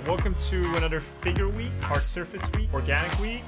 Welcome to another Figure Week, Hard Surface Week, Organic Week.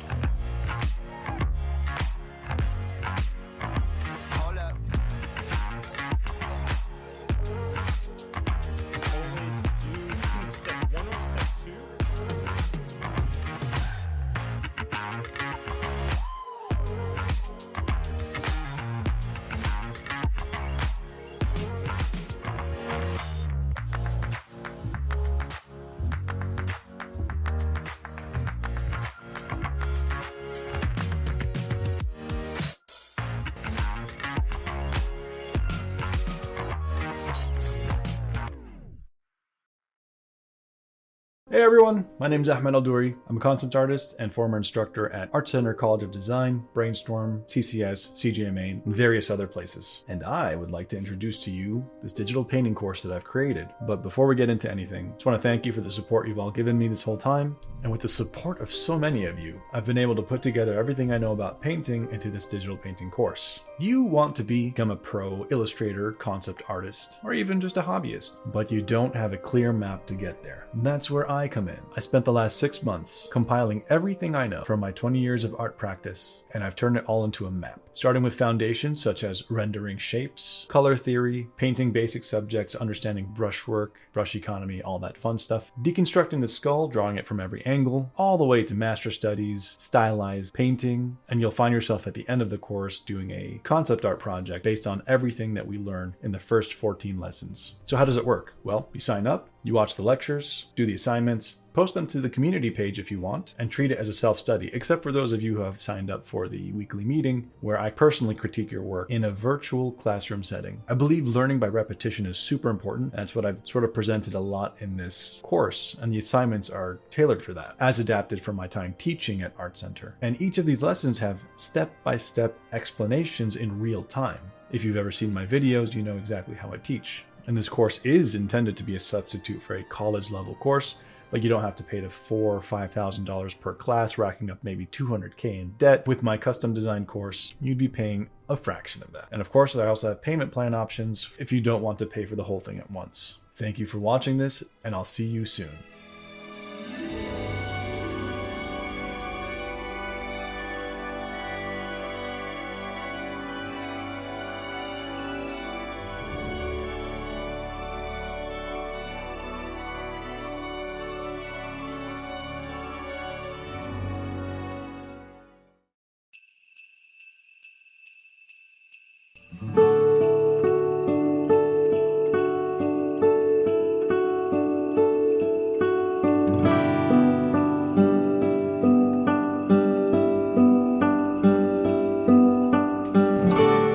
Hey everyone, my name is Ahmed Al-Douri. I'm a concept artist and former instructor at Art Center College of Design, Brainstorm, CCS, CGMA, and various other places. And I would like to introduce to you this digital painting course that I've created. But before we get into anything, I just want to thank you for the support you've all given me this whole time. And with the support of so many of you, I've been able to put together everything I know about painting into this digital painting course. You want to become a pro illustrator, concept artist, or even just a hobbyist, but you don't have a clear map to get there. And that's where I come in. I spent the last 6 months compiling everything I know from my 20 years of art practice, and I've turned it all into a map. Starting with foundations such as rendering shapes, color theory, painting basic subjects, understanding brushwork, brush economy, all that fun stuff, deconstructing the skull, drawing it from every angle, all the way to master studies, stylized painting, and you'll find yourself at the end of the course doing a concept art project based on everything that we learn in the first 14 lessons. So how does it work? Well, you sign up, you watch the lectures, do the assignments, post them to the community page if you want, and treat it as a self-study, except for those of you who have signed up for the weekly meeting, where I personally critique your work in a virtual classroom setting. I believe learning by repetition is super important. That's what I've sort of presented a lot in this course, and the assignments are tailored for that, as adapted from my time teaching at Art Center. And each of these lessons have step-by-step explanations in real time. If you've ever seen my videos, you know exactly how I teach. And this course is intended to be a substitute for a college level course, but you don't have to pay the $4,000 or $5,000 per class, racking up maybe $200K in debt. With my custom design course, you'd be paying a fraction of that. And of course, I also have payment plan options if you don't want to pay for the whole thing at once. Thank you for watching this, and I'll see you soon.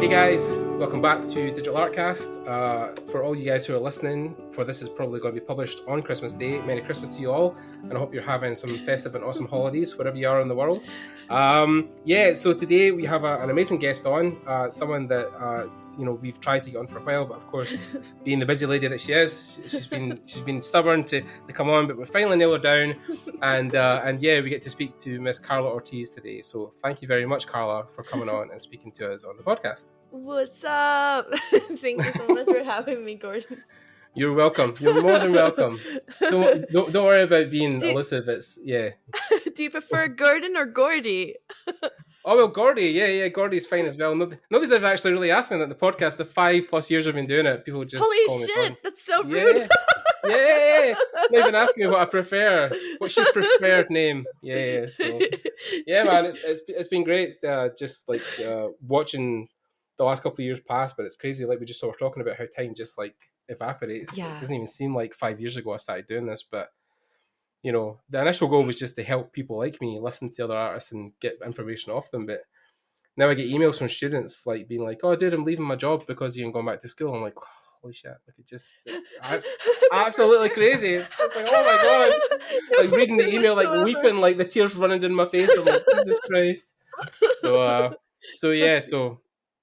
Guys, welcome back to Digital Artcast. For all you guys who are listening, this is probably going to be published on Christmas Day. Merry Christmas to you all, and I hope you're having some festive and awesome holidays wherever you are in the world. So today we have an amazing guest on, someone that we've tried to get on for a while, but of course, being the busy lady that she is, she's been stubborn to come on, but we finally nailed her down, and we get to speak to Miss Karla Ortiz today. So thank you very much, Karla, for coming on and speaking to us on the podcast. What's up? Thank you so much for having me, Gordon. You're welcome. You're more than welcome. Don't worry about being elusive. Do you prefer Gordon or Gordy? Oh, well, Gordy. Yeah, Gordy's fine as well. Nobody's ever actually really asked me that in the podcast. The 5+ years I've been doing it, people just Holy call me shit, Gordon. That's so rude. Yeah. Not even asking me what I prefer. What's your preferred name? Yeah. So, yeah, man, it's been great. Just like watching the last couple of years pass, but it's crazy. Like we just were talking about how time just like evaporates. Yeah. It doesn't even seem like 5 years ago I started doing this, but the initial goal was just to help people like me listen to other artists and get information off them. But now I get emails from students like being like, "Oh, dude, I'm leaving my job because you ain't going back to school." I'm like, holy shit! Like it just absolutely crazy. It's like, oh my god! Like reading the email, like weeping, like the tears running down my face. I'm like, Jesus Christ! So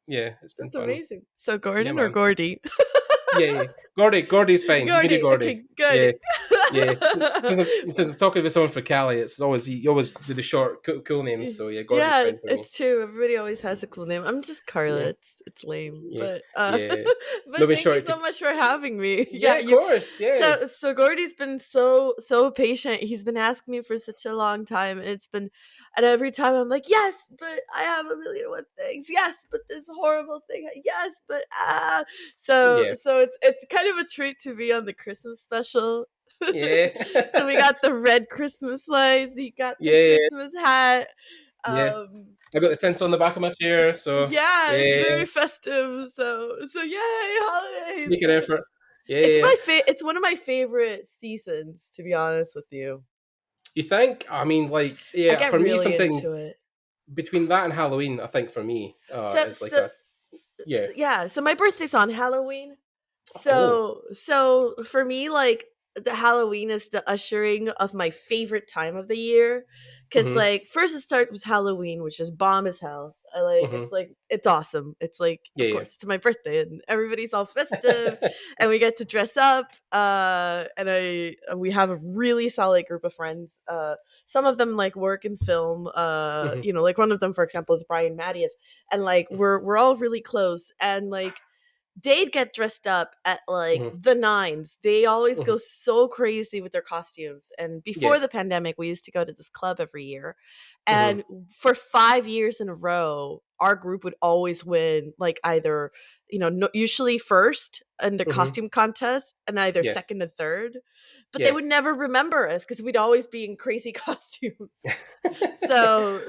yeah, it's been That's fun. amazing. So Gordon Yeah, or Gordy? Yeah. Gordy's fine. You can do Gordy. Gordy. Okay, good. Yeah. Yeah. Since I'm talking about someone for Cali, you always do the short, cool names. So yeah, Gordy's Yeah, fine for me. it's true. Everybody always has a cool name. I'm just Karla. Yeah. It's lame, Yeah. but Yeah. but Maybe thank you short. so much for having me. Yeah, of course. Yeah. So Gordy's been so patient. He's been asking me for such a long time, and and every time I'm like, yes, but I have a million and one things. Yes, but this horrible thing. Yes, but Yeah. So it's kind of a treat to be on the Christmas special. Yeah. So we got the red Christmas lights. He got the Yeah. Christmas hat. Yeah. Um, I got the tinsel on the back of my chair, so yeah, it's yeah. very festive. So yay, holidays! Make an effort. Yeah. It's one of my favorite seasons, to be honest with you. You think? I mean, like, I yeah. get For me, really some things into it. between that and Halloween, I think for me, is like yeah. Yeah. So my birthday's on Halloween. Oh. So for me, like the Halloween is the ushering of my favorite time of the year. Cause Mhm. like first it starts with Halloween, which is bomb as hell. Mhm. It's awesome. It's like Yeah. of course it's my birthday and everybody's all festive and we get to dress up. We have a really solid group of friends. Some of them like work in film. Mhm. You know, like one of them, for example, is Brian Mattias. And like we're all really close and like they'd get dressed up at like Mhm. the nines. They always Mhm. go so crazy with their costumes. And before Yeah. the pandemic, we used to go to this club every year. Mhm. And for 5 years in a row, our group would always win, like either, usually first in the Mhm. costume contest and either Yeah. second and third. But they Yeah. would never remember us because we'd always be in crazy costumes. So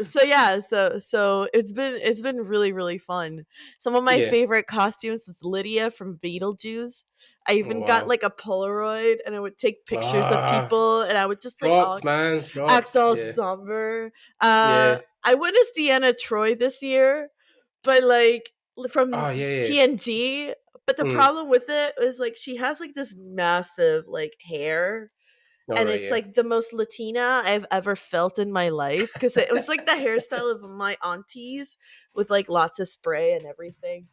it's been really really fun. Some of my Yeah. favorite costumes is Lydia from Beetlejuice. I Oh, even got wow. like a Polaroid and I would take pictures of Ah, people and I would just like all props, man. act Props. all Yeah. somber. Yeah. I went as Deanna Troy this year, but like from Oh, yeah. TNG. But the Mm. problem with it is like she has like this massive like hair All and right. it's Yeah. like the most Latina I've ever felt in my life because it was like the hairstyle of my aunties with like lots of spray and everything.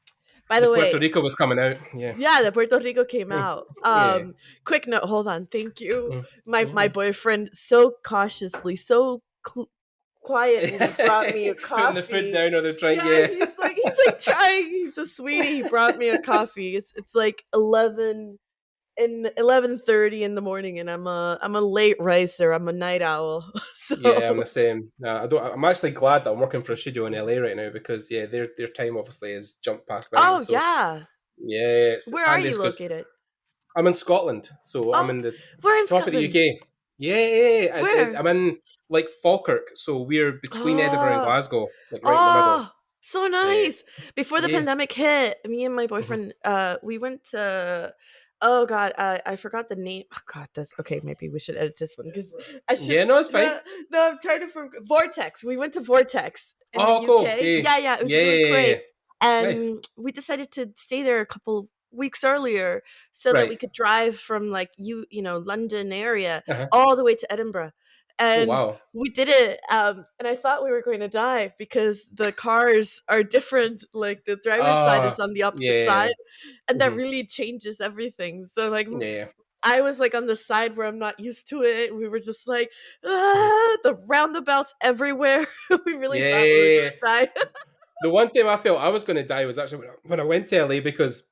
By The the Puerto way, Rico was coming out. Yeah. yeah, the Puerto Rico came Mm. out. Yeah. Quick note, hold on, thank you. Mm. My boyfriend so cautiously, so quietly brought me a Putting the food coffee. down or the drink. Yeah, Yeah. he's like trying. He's a sweetie. He brought me a coffee. It's like 11:30 in the morning and I'm a late riser. I'm a night owl. Yeah, I'm the same. I'm actually glad that I'm working for a studio in LA right now because yeah, their time obviously has jumped past mine. Oh So yeah. yeah, it's Where are handy you 'cause located? I'm in Scotland, so I'm Oh, in the we're in top of the Scotland. UK. Yeah. Where? I'm in like Falkirk, so we're between Edinburgh and Oh, Glasgow, like right in the middle. oh, so Yeah, nice. Before the yeah. pandemic hit, me and my Mhm. boyfriend, we went to. Oh God, I forgot the name. Oh God, that's okay. Maybe we should edit this one because I should. Yeah, no, it's fine. No, I'm trying to forget. Vortex. We went to Vortex in the Oh, cool. UK. Yeah, Yeah, it was really yeah. great. Nice. And we decided to stay there a couple weeks earlier so that we Right. could drive from like London area Uh-huh. all the way to Edinburgh. Oh, And wow. we did it, and I thought we were going to die because the cars are different. Like the driver's side is on the opposite Yeah. side, and that Mhm. really changes everything. So like Yeah. I was like on the side where I'm not used to it. We were just like Mhm. the roundabouts everywhere. We really thought we were Yeah. going to die. The one time I felt I was going to die was actually when I went to LA because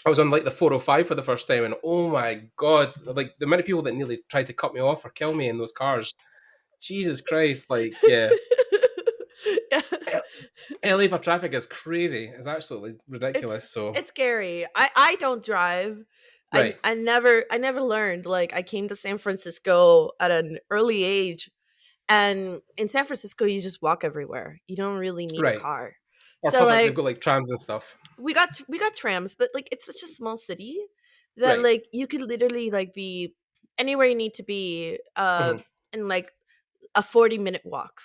I was on like the 405 for the first time, and oh my god, like the amount of people that nearly tried to cut me off or kill me in those cars. Jesus Christ, like yeah. Yeah. LA for traffic is crazy. It's absolutely ridiculous. It's So it's scary. I don't drive. right. I never learned. Like I came to San Francisco at an early age, and in San Francisco you just walk everywhere. You don't really need a Right. car. Or So public, they've like got like trams and stuff. we got trams, but like it's such a small city that Right. like you could literally like be anywhere you need to be Mhm. in like a 40-minute walk.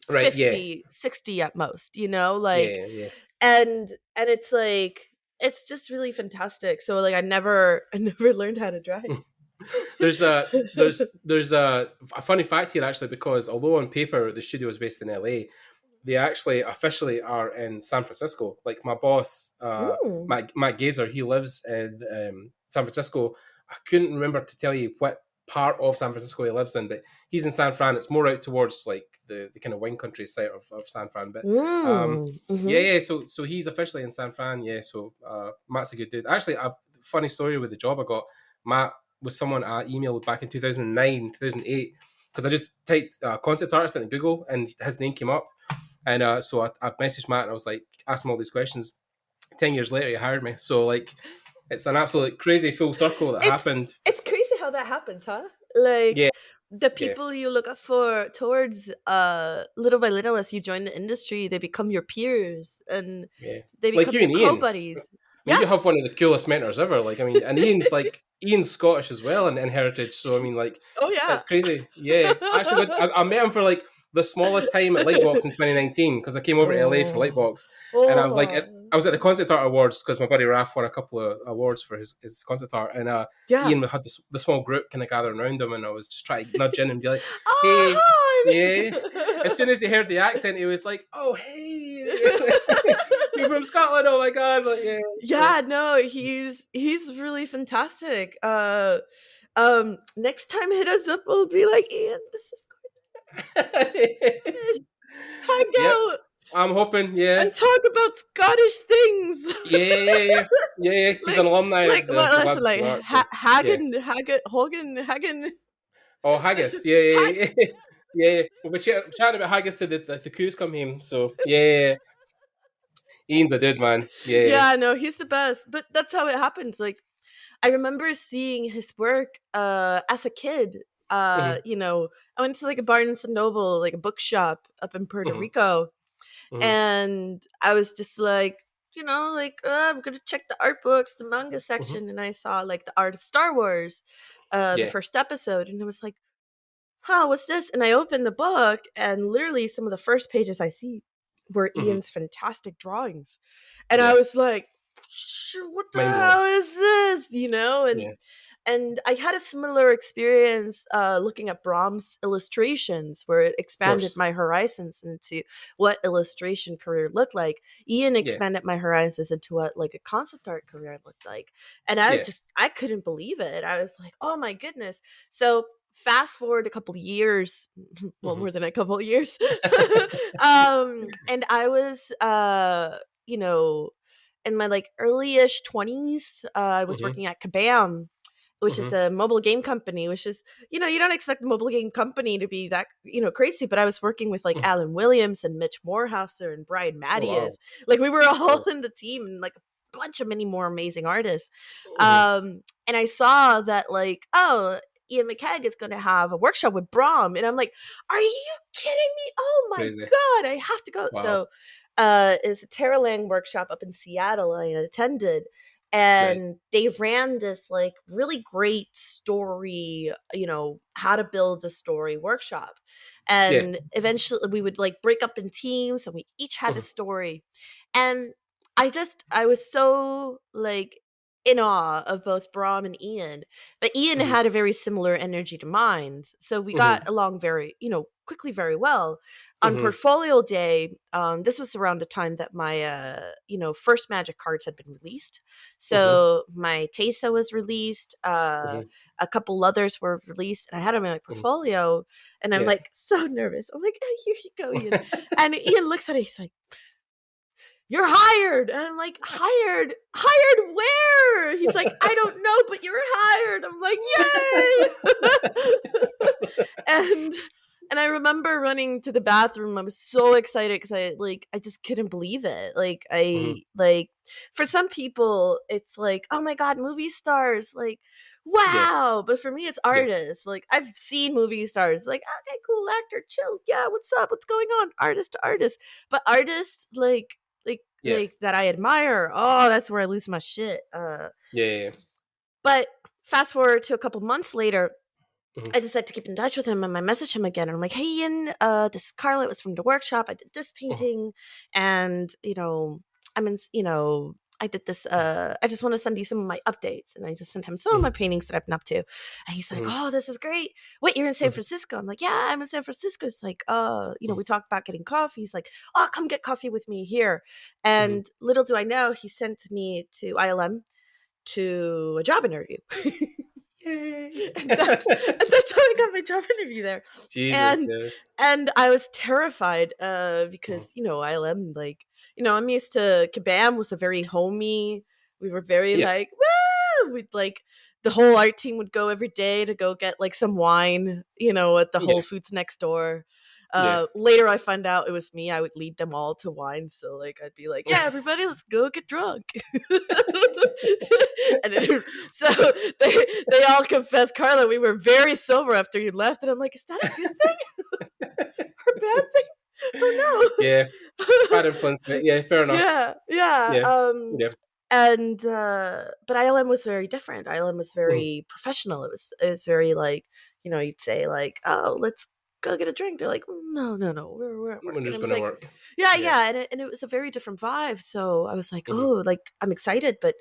Right. Yeah. 50, 60 at most, like Yeah. and it's like it's just really fantastic. So like I never learned how to drive. There's a funny fact here actually because although on paper the studio is based in LA, they actually officially are in San Francisco. Like my boss, Mm. Matt Gazer, he lives in San Francisco. I couldn't remember to tell you what part of San Francisco he lives in, but he's in San Fran. It's more out towards like the kind of wine country side of San Fran. But Mm-hmm. yeah. So he's officially in San Fran. Yeah. So Matt's a good dude. Actually, a funny story with the job I got. Matt was someone I emailed back in 2009, 2008, because I just typed concept artist into Google and his name came up. And so I messaged Matt and I was like, asked him all these questions. 10 years later, he hired me. So, like, it's an absolute crazy full circle that happened. It's crazy how that happens, huh? Like, Yeah, the yeah, people you look up for towards little by little as you join the industry, they become your peers and yeah. they Like become you your and Ian. co-buddies. I mean, Yeah. you have one of the coolest mentors ever. Like, I mean, and Ian's Scottish as well in heritage. So, I mean, like, Oh yeah. it's crazy. Yeah. Actually, I met him for like the smallest time at Lightbox in 2019 because I came over to LA for Lightbox. And I was like, I was at the Concept Art Awards because my buddy Raf won a couple of awards for his concept art. And Yeah. Ian had the small group kind of gathering around him. And I was just trying to nudge in and be like, Oh, hey, hi. yeah. As soon as he heard the accent, he was like, oh, hey. You're from Scotland, oh my god! Like, yeah. Yeah, no, he's really fantastic. Next time hit us up, we'll be like, Ian, this is hang Yep. out I'm hoping, yeah. and talk about Scottish things. Yeah. He's an alumni Like of the what else? Glasgow Like Art. Hagen, Hagen. Oh, haggis. Yeah. We'll be chatting about haggis to the coos come home. So, yeah. Ian's a dude, man. Yeah. Yeah, no, he's the best. But that's how it happened. Like, I remember seeing his work as a kid. You know, I went to like a Barnes and Noble, like a bookshop up in Puerto Rico, and I was just like, you know, like I'm gonna check the art books, the manga section, and I saw like the Art of Star Wars, the first episode, and I was like, huh, what's this? And I opened the book, and literally some of the first pages I see were Ian's fantastic drawings, and I was like, what the hell is this? You know, and I had a similar experience looking at Brahms' illustrations, where it expanded my horizons into what illustration career looked like. Ian expanded my horizons into what like a concept art career looked like, and I couldn't believe it. I was like, oh my goodness. So fast forward a couple of years, well, more than a couple of years, and I was you know, in my like early-ish 20s, I was working at Kabam, which is a mobile game company, which is, you know, you don't expect the mobile game company to be that, you know, crazy, but I was working with like Alan Williams and Mitch Morehouser and Brian Mattias. Like we were all in the team and like a bunch of many more amazing artists. And I saw that like, oh, Ian McKegg is going to have a workshop with Brahm. And I'm like, are you kidding me? Oh my God, I have to go. Wow. So it was a Tara Lang workshop up in Seattle I attended. And they ran this like really great story, you know, how to build a story workshop. And eventually we would like break up in teams and we each had a story. And I was so like in awe of both Brahm and Ian, but Ian had a very similar energy to mine. So we got along very, you know, quickly, very well. On portfolio day, this was around the time that my, you know, first Magic cards had been released. So my Tesa was released, a couple others were released, and I had them in my portfolio, and I'm like so nervous. I'm like, oh, here you go, Ian. And Ian looks at it, he's like, you're hired. And I'm like, hired where? He's like, I don't know, but you're hired. I'm like, yay. and I remember running to the bathroom. I was so excited because I just couldn't believe it. Like like for some people it's like, oh my God, movie stars, like wow. But for me it's artists. Like I've seen movie stars, like okay, cool actor, chill, yeah, what's up, what's going on, artist to artist. But artists like that I admire, oh, that's where I lose my shit. But fast forward to a couple months later, I decided to keep in touch with him, and I messaged him again, and I'm like, hey Ian, this is Karla, it was from the workshop, I did this painting, and you know, I'm in, you know, I did this, I just want to send you some of my updates. And I just sent him some of my paintings that I've been up to. And he's like, oh, this is great. Wait, you're in San Francisco? I'm like, yeah, I'm in San Francisco. It's like, we talked about getting coffee. He's like, oh, come get coffee with me here. And little do I know, he sent me to ILM to a job interview. Yay. and that's how I got my job interview there. Jesus, and I was terrified because ILM, like, I'm used to Kabam was a very homey. We were very like, woo! We'd like the whole art team would go every day to go get like some wine, at the Whole Foods next door. Later I found out it was me. I would lead them all to wine. So like I'd be like, yeah, everybody, let's go get drunk. And then, so they all confessed, Karla, we were very sober after you left. And I'm like, is that a good thing or a bad thing? Or no? Yeah, bad influence. But yeah, fair enough. Yeah. And but ILM was very different. ILM was very professional. It was very like, you'd say like, oh, let's go get a drink. They're like, no, we're just gonna work. Yeah. And it was a very different vibe. So I was like, oh, like I'm excited, but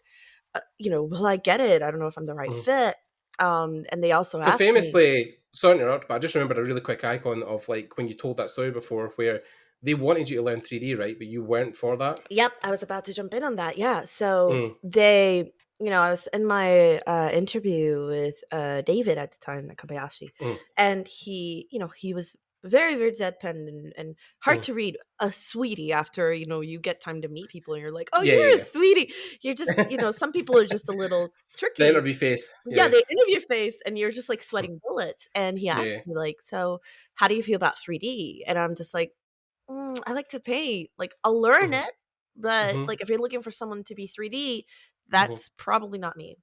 will I get it? I don't know if I'm the right fit. And they also asked famously, me, sorry to interrupt, but I just remembered a really quick icon of like when you told that story before, where they wanted you to learn 3D, right? But you weren't for that. Yep, I was about to jump in on that. Yeah, so they, I was in my interview with David at the time, Kobayashi, and he was very, very deadpan and hard to read. A sweetie after you get time to meet people and you're like, oh, you're a sweetie. You're just some people are just a little tricky. The interview face. Yeah, the interview face, and you're just like sweating bullets. And he asked me like, so how do you feel about 3D? And I'm just like, I like to paint. Like I'll learn it, but like if you're looking for someone to be 3D, that's probably not me.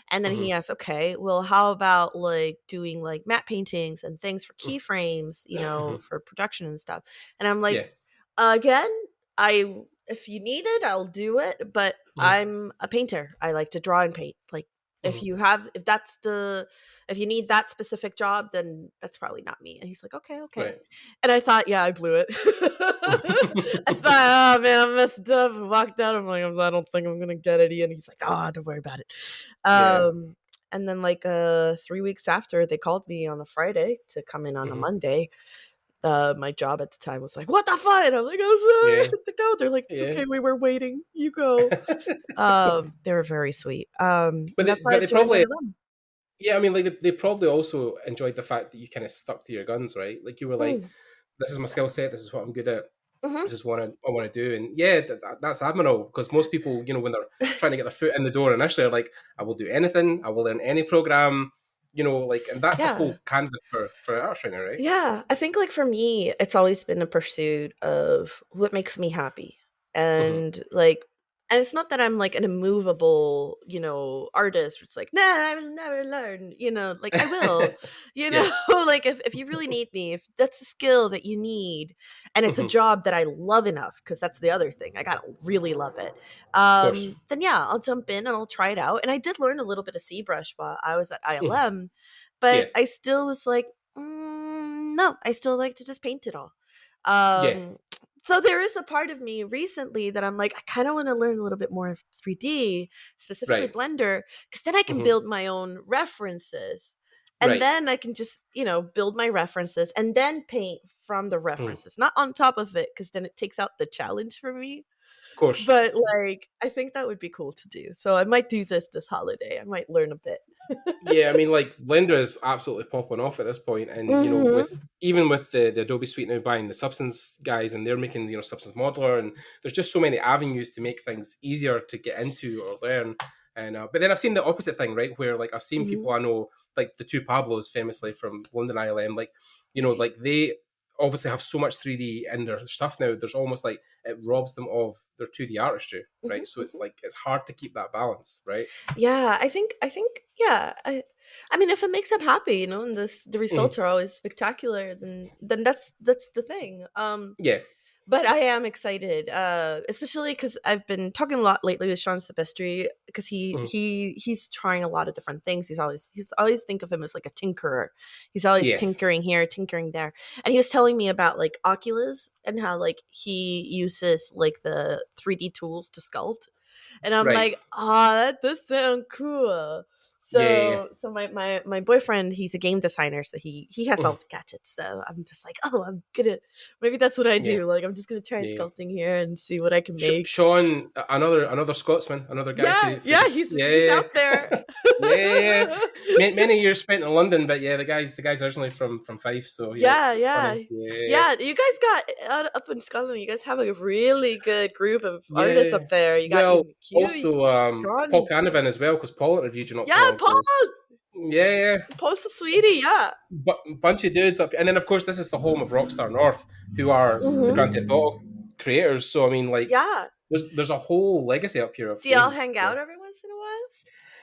And then he asked, okay, well, how about like doing like matte paintings and things for keyframes, for production and stuff. And I'm like, again, if you need it, I'll do it. But I'm a painter. I like to draw and paint. Like if you need that specific job, then that's probably not me. And he's like, okay. Right. And I thought, yeah, I blew it. I thought, oh man, I messed up and walked out. I'm like, I don't think I'm gonna get it. And he's like, oh, don't worry about it. And then like 3 weeks after, they called me on a Friday to come in on a Monday. My job at the time was like, what the fuck? And I'm like, oh, sorry, I have to go. They're like, it's okay, we were waiting. You go. They were very sweet. But they probably, I mean, like they probably also enjoyed the fact that you kind of stuck to your guns, right? Like you were like, this is my skill set. This is what I'm good at. This is what I want to do. And that's admirable, because most people, when they're trying to get their foot in the door initially, are like, I will do anything. I will learn any program. And that's the whole canvas for art trainer, right? Yeah, I think like for me, it's always been a pursuit of what makes me happy. And and it's not that I'm like an immovable, artist. It's like, nah, I will never learn, like I will, like if you really need me, if that's a skill that you need, and it's a job that I love enough, because that's the other thing, I gotta really love it. Then I'll jump in and I'll try it out. And I did learn a little bit of ZBrush while I was at ILM, but I still was like, no, I still like to just paint it all. So there is a part of me recently that I'm like, I kind of want to learn a little bit more of 3D, specifically Blender, because then I can build my own references. And then I can just, build my references and then paint from the references, not on top of it, because then it takes out the challenge for me. Of course. But like, I think that would be cool to do. So I might do this holiday. I might learn a bit. I mean, like Blender is absolutely popping off at this point, and even with the Adobe Suite now buying the Substance guys, and they're making Substance Modeler, and there's just so many avenues to make things easier to get into or learn. And but then I've seen the opposite thing, right? Where like I've seen people I know, like the two Pablos, famously from London ILM, like like they obviously have so much 3D in their stuff now. There's almost like it robs them of their 2D artistry, right? So it's like it's hard to keep that balance, right? Yeah, I think I mean, if it makes them happy, and the results are always spectacular, then that's the thing. But I am excited, especially because I've been talking a lot lately with Sean Silvestri, because he's trying a lot of different things. He's always think of him as like a tinkerer. He's always tinkering here, tinkering there. And he was telling me about like Oculus and how like he uses like the 3D tools to sculpt. And I'm Right. like, that does sound cool. Yeah. So my boyfriend, he's a game designer, so he has all the gadgets. So I'm just like, I'm gonna, maybe that's what I do. Yeah. Like, I'm just gonna try Yeah. sculpting here and see what I can make. Sean, another Scotsman, another guy. He's out there. Yeah. Many years spent in London, but yeah, the guy's originally from Fife, so yeah. Yeah. You guys got up in Scotland. You guys have a really good group of artists up there. You got also Paul Canavan as well, because Paul interviewed you not too long ago. Paul. Yeah. Paul's a sweetie. Yeah. But bunch of dudes up, and then of course this is the home of Rockstar North, who are the Grand Theft Auto creators. So I mean, like, there's a whole legacy up here. Do y'all hang out every once in a while?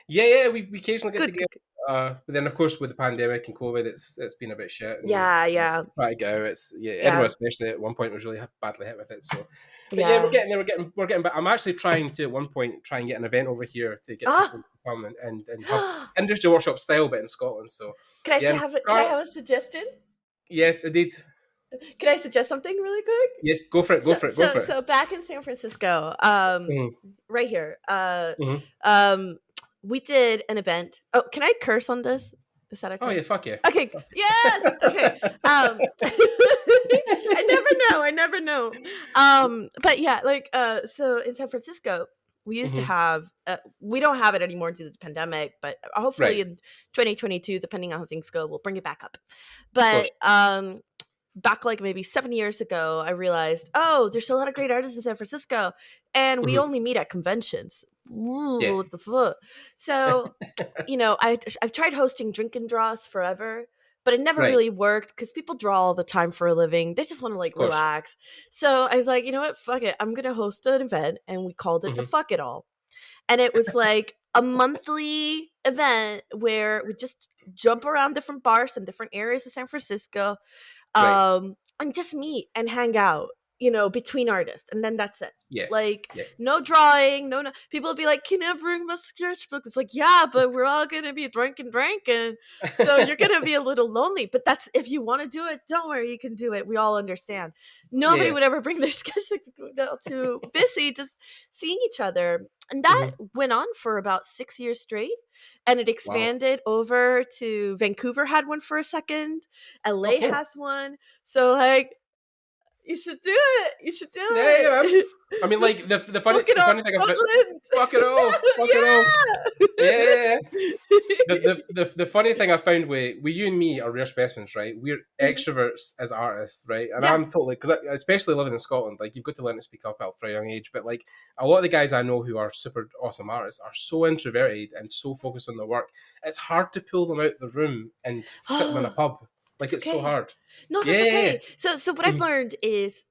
Yeah, we occasionally get together. But then, of course, with the pandemic and COVID, it's been a bit shit. Yeah. Try to go. Edinburgh, especially at one point, was really badly hit with it. So, we're getting there. We're getting. But I'm actually trying to at one point try and get an event over here to get people to come and have industry workshop style, but in Scotland. So, can I have a suggestion? Yes, indeed. Can I suggest something really quick? Yes, go for it. So back in San Francisco, right here, we did an event. Oh, can I curse on this? Is that okay? Oh yeah, fuck yeah. Okay. Yes. Okay. I never know. But yeah, like, so in San Francisco, we used to have. We don't have it anymore due to the pandemic, but hopefully in 2022, depending on how things go, we'll bring it back up. But back like maybe 7 years ago, I realized, there's a lot of great artists in San Francisco, and we only meet at conventions. Ooh, what the fuck? So, I've tried hosting drink and draws forever, but it never really worked because people draw all the time for a living. They just want to like relax. So I was like, you know what? Fuck it. I'm going to host an event, and we called it the Fuck It All. And it was like a monthly event where we just jump around different bars in different areas of San Francisco. And just meet and hang out, between artists, and then that's it. No drawing, no. People will be like, "Can I bring my sketchbook?" It's like, yeah, but we're all gonna be drinking, so you're gonna be a little lonely. But that's, if you want to do it, don't worry, you can do it. We all understand. Nobody would ever bring their sketchbook too busy just seeing each other, and that went on for about 6 years straight. And it expanded over to Vancouver had one for a second. LA has one. So like, you should do it. You should do it. Yeah. I mean, like the funny thing about fuck it all. Yeah. The funny thing I found with you and me are rare specimens, right? We're extroverts as artists, right? And I'm totally, because especially living in Scotland, like, you've got to learn to speak up for a young age. But like, a lot of the guys I know who are super awesome artists are so introverted and so focused on their work. It's hard to pull them out the room and sit them in a pub. Like, it's so hard. No, that's okay. So what I've learned is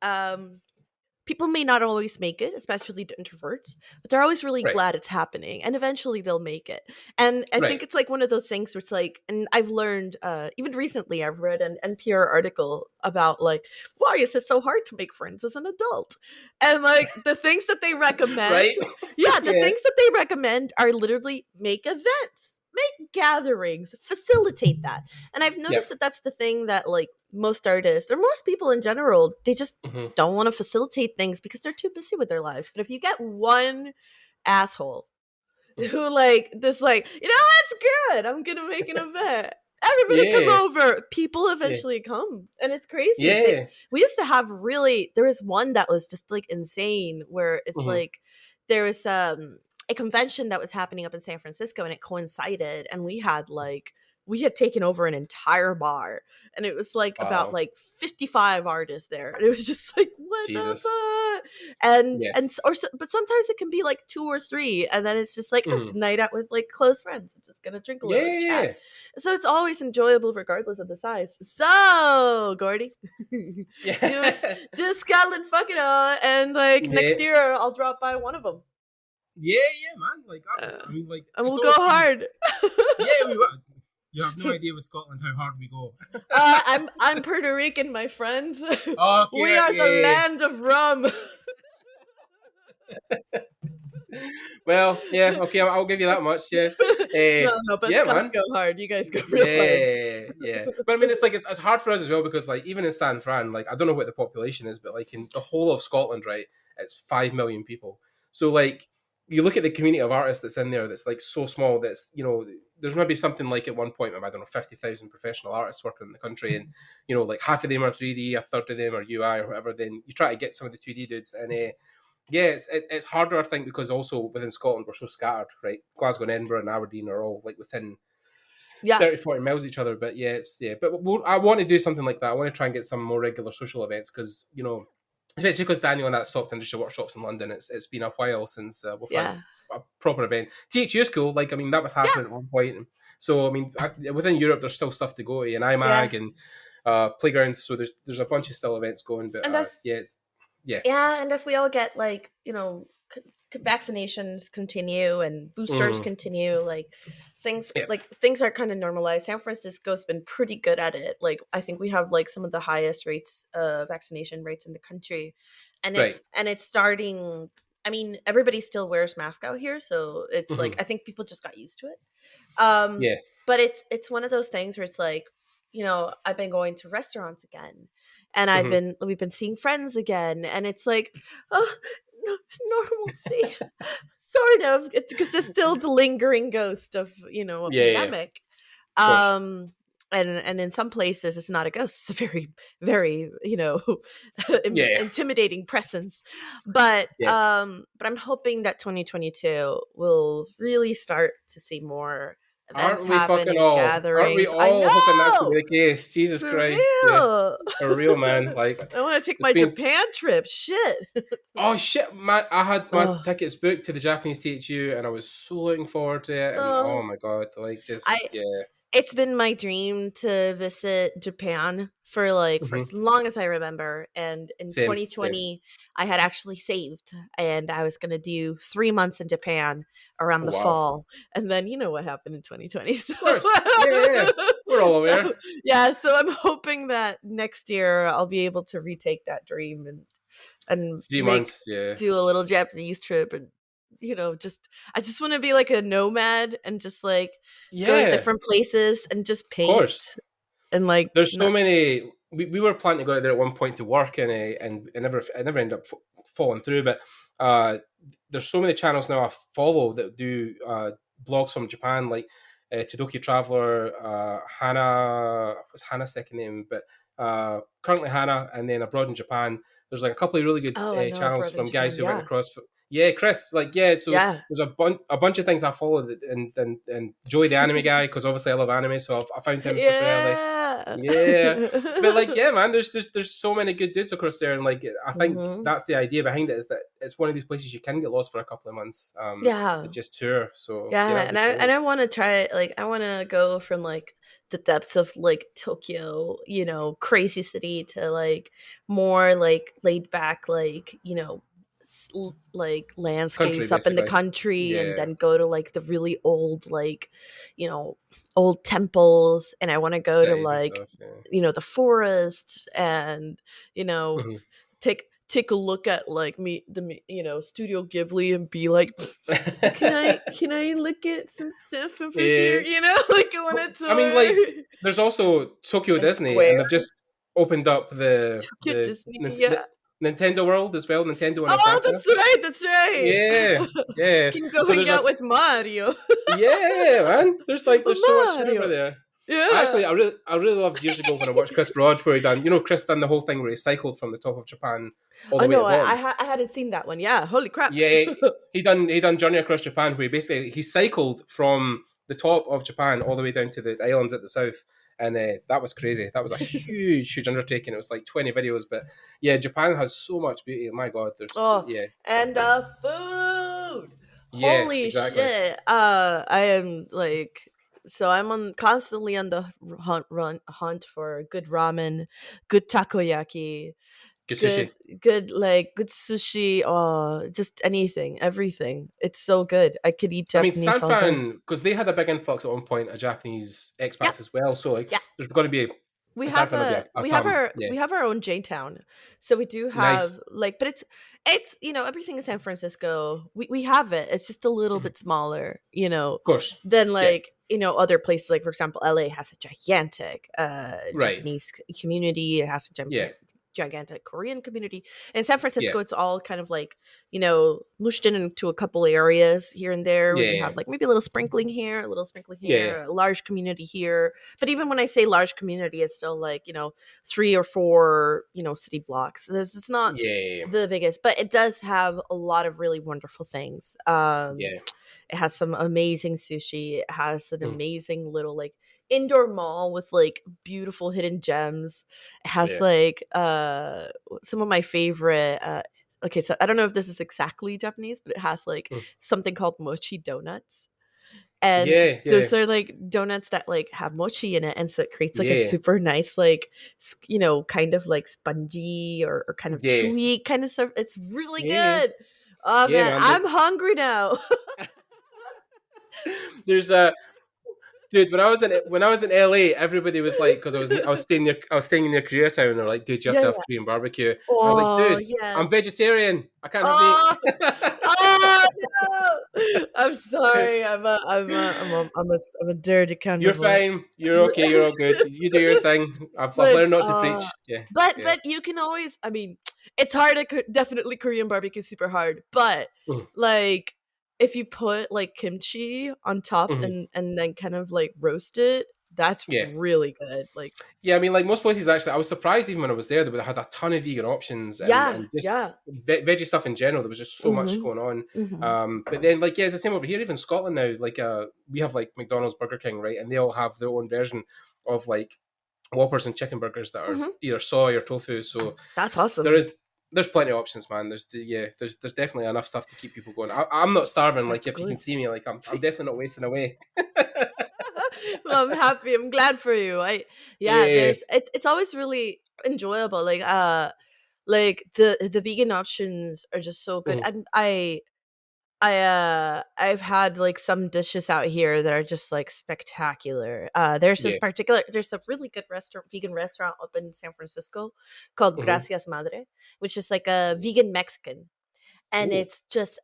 people may not always make it, especially the introverts, but they're always really glad it's happening, and eventually they'll make it. And I think it's like one of those things where it's like, and I've learned, even recently, I've read an NPR article about like, why is it so hard to make friends as an adult? And like, the things that they recommend, things that they recommend are literally make events. Make gatherings, facilitate that. And I've noticed that that's the thing that like most artists, or most people in general, they just don't want to facilitate things because they're too busy with their lives. But if you get one asshole who like this, like, it's good, I'm gonna make an event, everybody come over, people eventually come, and it's crazy. We used to have there was one that was just like insane, where it's like there was a convention that was happening up in San Francisco, and it coincided, and we had taken over an entire bar, and it was like about like 55 artists there, and it was just like, what the fuck? But sometimes it can be like 2 or 3, and then it's just like it's a night out with like close friends. I'm just gonna drink a little and chat. So it's always enjoyable regardless of the size. So Gordy, do Scotland, fuck it all, and like next year I'll drop by one of them. Yeah, man. Like, I mean, like, and we'll go hard. We will. You have no idea with Scotland how hard we go. I'm Puerto Rican, my friends. We are the land of rum. Well, okay, I'll give you that much. Yeah. But Scotland go hard. You guys go real hard. Yeah. But I mean, it's like it's hard for us as well, because like even in San Fran, like, I don't know what the population is, but like in the whole of Scotland, right, it's 5 million people. So like, you look at the community of artists that's in there that's like so small that's, you know, there's maybe something like at one point, I don't know, 50,000 professional artists working in the country, and, you know, like half of them are 3D, a third of them are UI or whatever. Then you try to get some of the 2D dudes, and yeah, it's harder, I think, because also within Scotland we're so scattered, right? Glasgow and Edinburgh and Aberdeen are all like within 30, 40 miles of each other. But but I want to do something like that. I want to try and get some more regular social events, because, you know, especially because Daniel and that stopped industry workshops in London, it's been a while since we've had a proper event. THU is cool. Like, I mean, that was happening at one point. And so, I mean, within Europe, there's still stuff to go to, and IMAG and Playgrounds. So there's a bunch of still events going. But and as we all get, like, you know, vaccinations continue and boosters continue, like things are kind of normalized. San Francisco's been pretty good at it. Like, I think we have like some of the highest rates vaccination rates in the country, and it's starting. I mean, everybody still wears masks out here, so it's like, I think people just got used to it. But it's one of those things where it's like, you know, I've been going to restaurants again, and we've been seeing friends again, and it's like, oh, normalcy. Sort of, it's because there's still the lingering ghost of, you know, a pandemic. And in some places it's not a ghost, it's a very, very, you know, intimidating presence. But I'm hoping that 2022 will really start to see more events happen and gatherings. Aren't we all hoping that's going to be the case? Jesus Christ. For real, man. Like, I want to take my Japan trip. Shit. Oh, shit, man. I had my tickets booked to the Japanese THU, and I was so looking forward to it. And oh my God. Like, it's been my dream to visit Japan for as long as I remember. And in 2020, I had actually saved, and I was going to do 3 months in Japan around the fall. And then, you know what happened in 2020. So. Of course. Yeah. We're all aware. So I'm hoping that next year I'll be able to retake that dream and 3 months, do a little Japanese trip, and, you know, I just want to be like a nomad and just like go to different places and just paint. Of course. And like, there's so many. We were planning to go out there at one point to work, and it never ended up falling through. But there's so many channels now I follow that do blogs from Japan, like Todoki Traveler, Hannah. What's Hannah's second name? But currently Hannah, and then Abroad in Japan. There's like a couple of really good channels from guys who went across. Chris, so there's a bunch of things I follow, and Joey the anime guy, because obviously I love anime, so I found him super early. But man, there's so many good dudes across there, and like, I think that's the idea behind it, is that it's one of these places you can get lost for a couple of months, just tour. So I want to try it. Like, I want to go from like the depths of like Tokyo, you know, crazy city, to like more like laid back, like, you know, like landscapes up in the country, and then go to like the really old, like, you know, old temples, and I want to go to like you know, the forests, and, you know, take a look at like you know, Studio Ghibli, and be like, can I look at some stuff over here, you know, like, I want to. I mean, like, there's also Tokyo Disney, and they've just opened up the Nintendo World as well. Nintendo and Osaka. That's right. Yeah. You can go hang out with Mario. Man. There's so much over there. Yeah. Actually, I really loved years ago when I watched Chris Broad, where Chris done the whole thing where he cycled from the top of Japan all the way to the bottom. I hadn't seen that one. Yeah, holy crap. Yeah, he done Journey Across Japan, where he cycled from the top of Japan all the way down to the islands at the south. And that was crazy. That was a huge undertaking. It was like 20 videos. But yeah, Japan has so much beauty. My God, there's and food. Holy shit! I am like, so I'm constantly on the hunt for good ramen, good takoyaki, good sushi. Oh, just everything. It's so good. I could eat Japanese. I mean, San Fran, because they had a big influx at one point of Japanese expats as well. So like, there's going to be. We have our own J-town, so we do have like, but it's you know, everything in San Francisco. We have it. It's just a little bit smaller, you know, of course, than like you know, other places. Like, for example, LA has a gigantic Japanese community. It has a gigantic Korean community. In San Yeah. Francisco, it's all kind of like, mushed in into a couple areas here and there where you Yeah. have like maybe a little sprinkling here, a little sprinkling Yeah. here, a large community here. But even when I say large community, it's still like, 3 or 4, city blocks. It's not Yeah. the biggest, but it does have a lot of really wonderful things. Yeah. It has some amazing sushi. It has an Mm. amazing little like indoor mall with like beautiful hidden gems. It has Yeah. like some of my favorite okay, so I don't know if this is exactly Japanese, but it has like Mm. something called mochi donuts. And Yeah. Yeah. those are like donuts that like have mochi in it, and so it creates like a Yeah. super nice like kind of like spongy or kind of Yeah. chewy kind of stuff. It's really Yeah. good. Oh Yeah, man, man. I'm hungry now. There's a dude when I was in LA, everybody was like, because I was staying near Koreatown. They're like, dude, you have Yeah, to have yeah. Korean barbecue. And I was like, Oh dude, yes. I'm vegetarian. I can't have Oh, meat. oh no! I'm sorry. I'm a dirty kind You're of boy. fine. You're okay. You're all good. You do your thing. I've But learned not to preach. Yeah. but Yeah. but you can always. I mean, it's hard. Definitely Korean barbecue is super hard. But Mhm. like, if you put like kimchi on top Mhm. and then kind of like roast it, that's Yeah. really good. Like, Yeah, I mean, like most places, actually, I was surprised even when I was there, they had a ton of vegan options yeah, and just yeah. veggie stuff in general. There was just so much Mhm, going on. mhm. But then, like, yeah, it's the same over here. Even Scotland now, like, we have like McDonald's, Burger King, right, and they all have their own version of like Whoppers and chicken burgers that are Mhm. either soy or tofu. So That's awesome. there's plenty of options, man. There's definitely enough stuff to keep people going. I'm not starving. That's Like, if you can good. see me, like, I'm definitely not wasting away. Well, I'm happy. I'm glad for you. Yeah. It's always really enjoyable. Like the vegan options are just so good. Mhm. And I've had like some dishes out here that are just like spectacular. Yeah. There's a really good vegan restaurant up in San Francisco called Mhm. Gracias Madre, which is like a vegan Mexican, and Ooh, it's just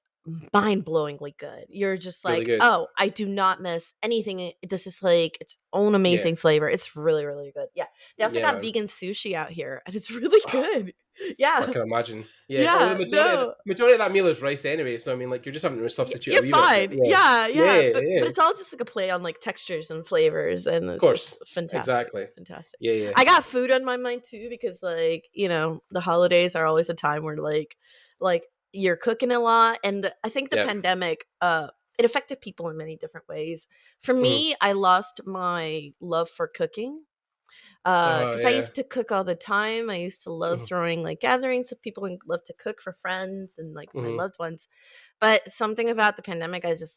mind-blowingly good. You're just really like, good. "Oh, I do not miss anything. This is like its own Yeah. amazing flavor." It's really, really good. Yeah. They also Yeah, got man. vegan sushi out here, and it's really good. I Yeah. can imagine. Yeah. Well, the Yeah. No. majority of that meal is rice anyway. So I mean, like, you're just having to substitute a You're wee bit. But fine. yeah. Yeah, yeah. Yeah. But Yeah. it's all just like a play on like textures and flavors, and Of it's course. just fantastic. Exactly. Fantastic. Yeah. Yeah. I got food on my mind too because like, the holidays are always a time where like you're cooking a lot, and I think the Yeah. pandemic it affected people in many different ways. For Mhm. me, I lost my love for cooking Oh because I yeah. used to cook all the time. I used to love Mhm. throwing like gatherings of people and love to cook for friends and like my Mhm. loved ones. But something about the pandemic, I just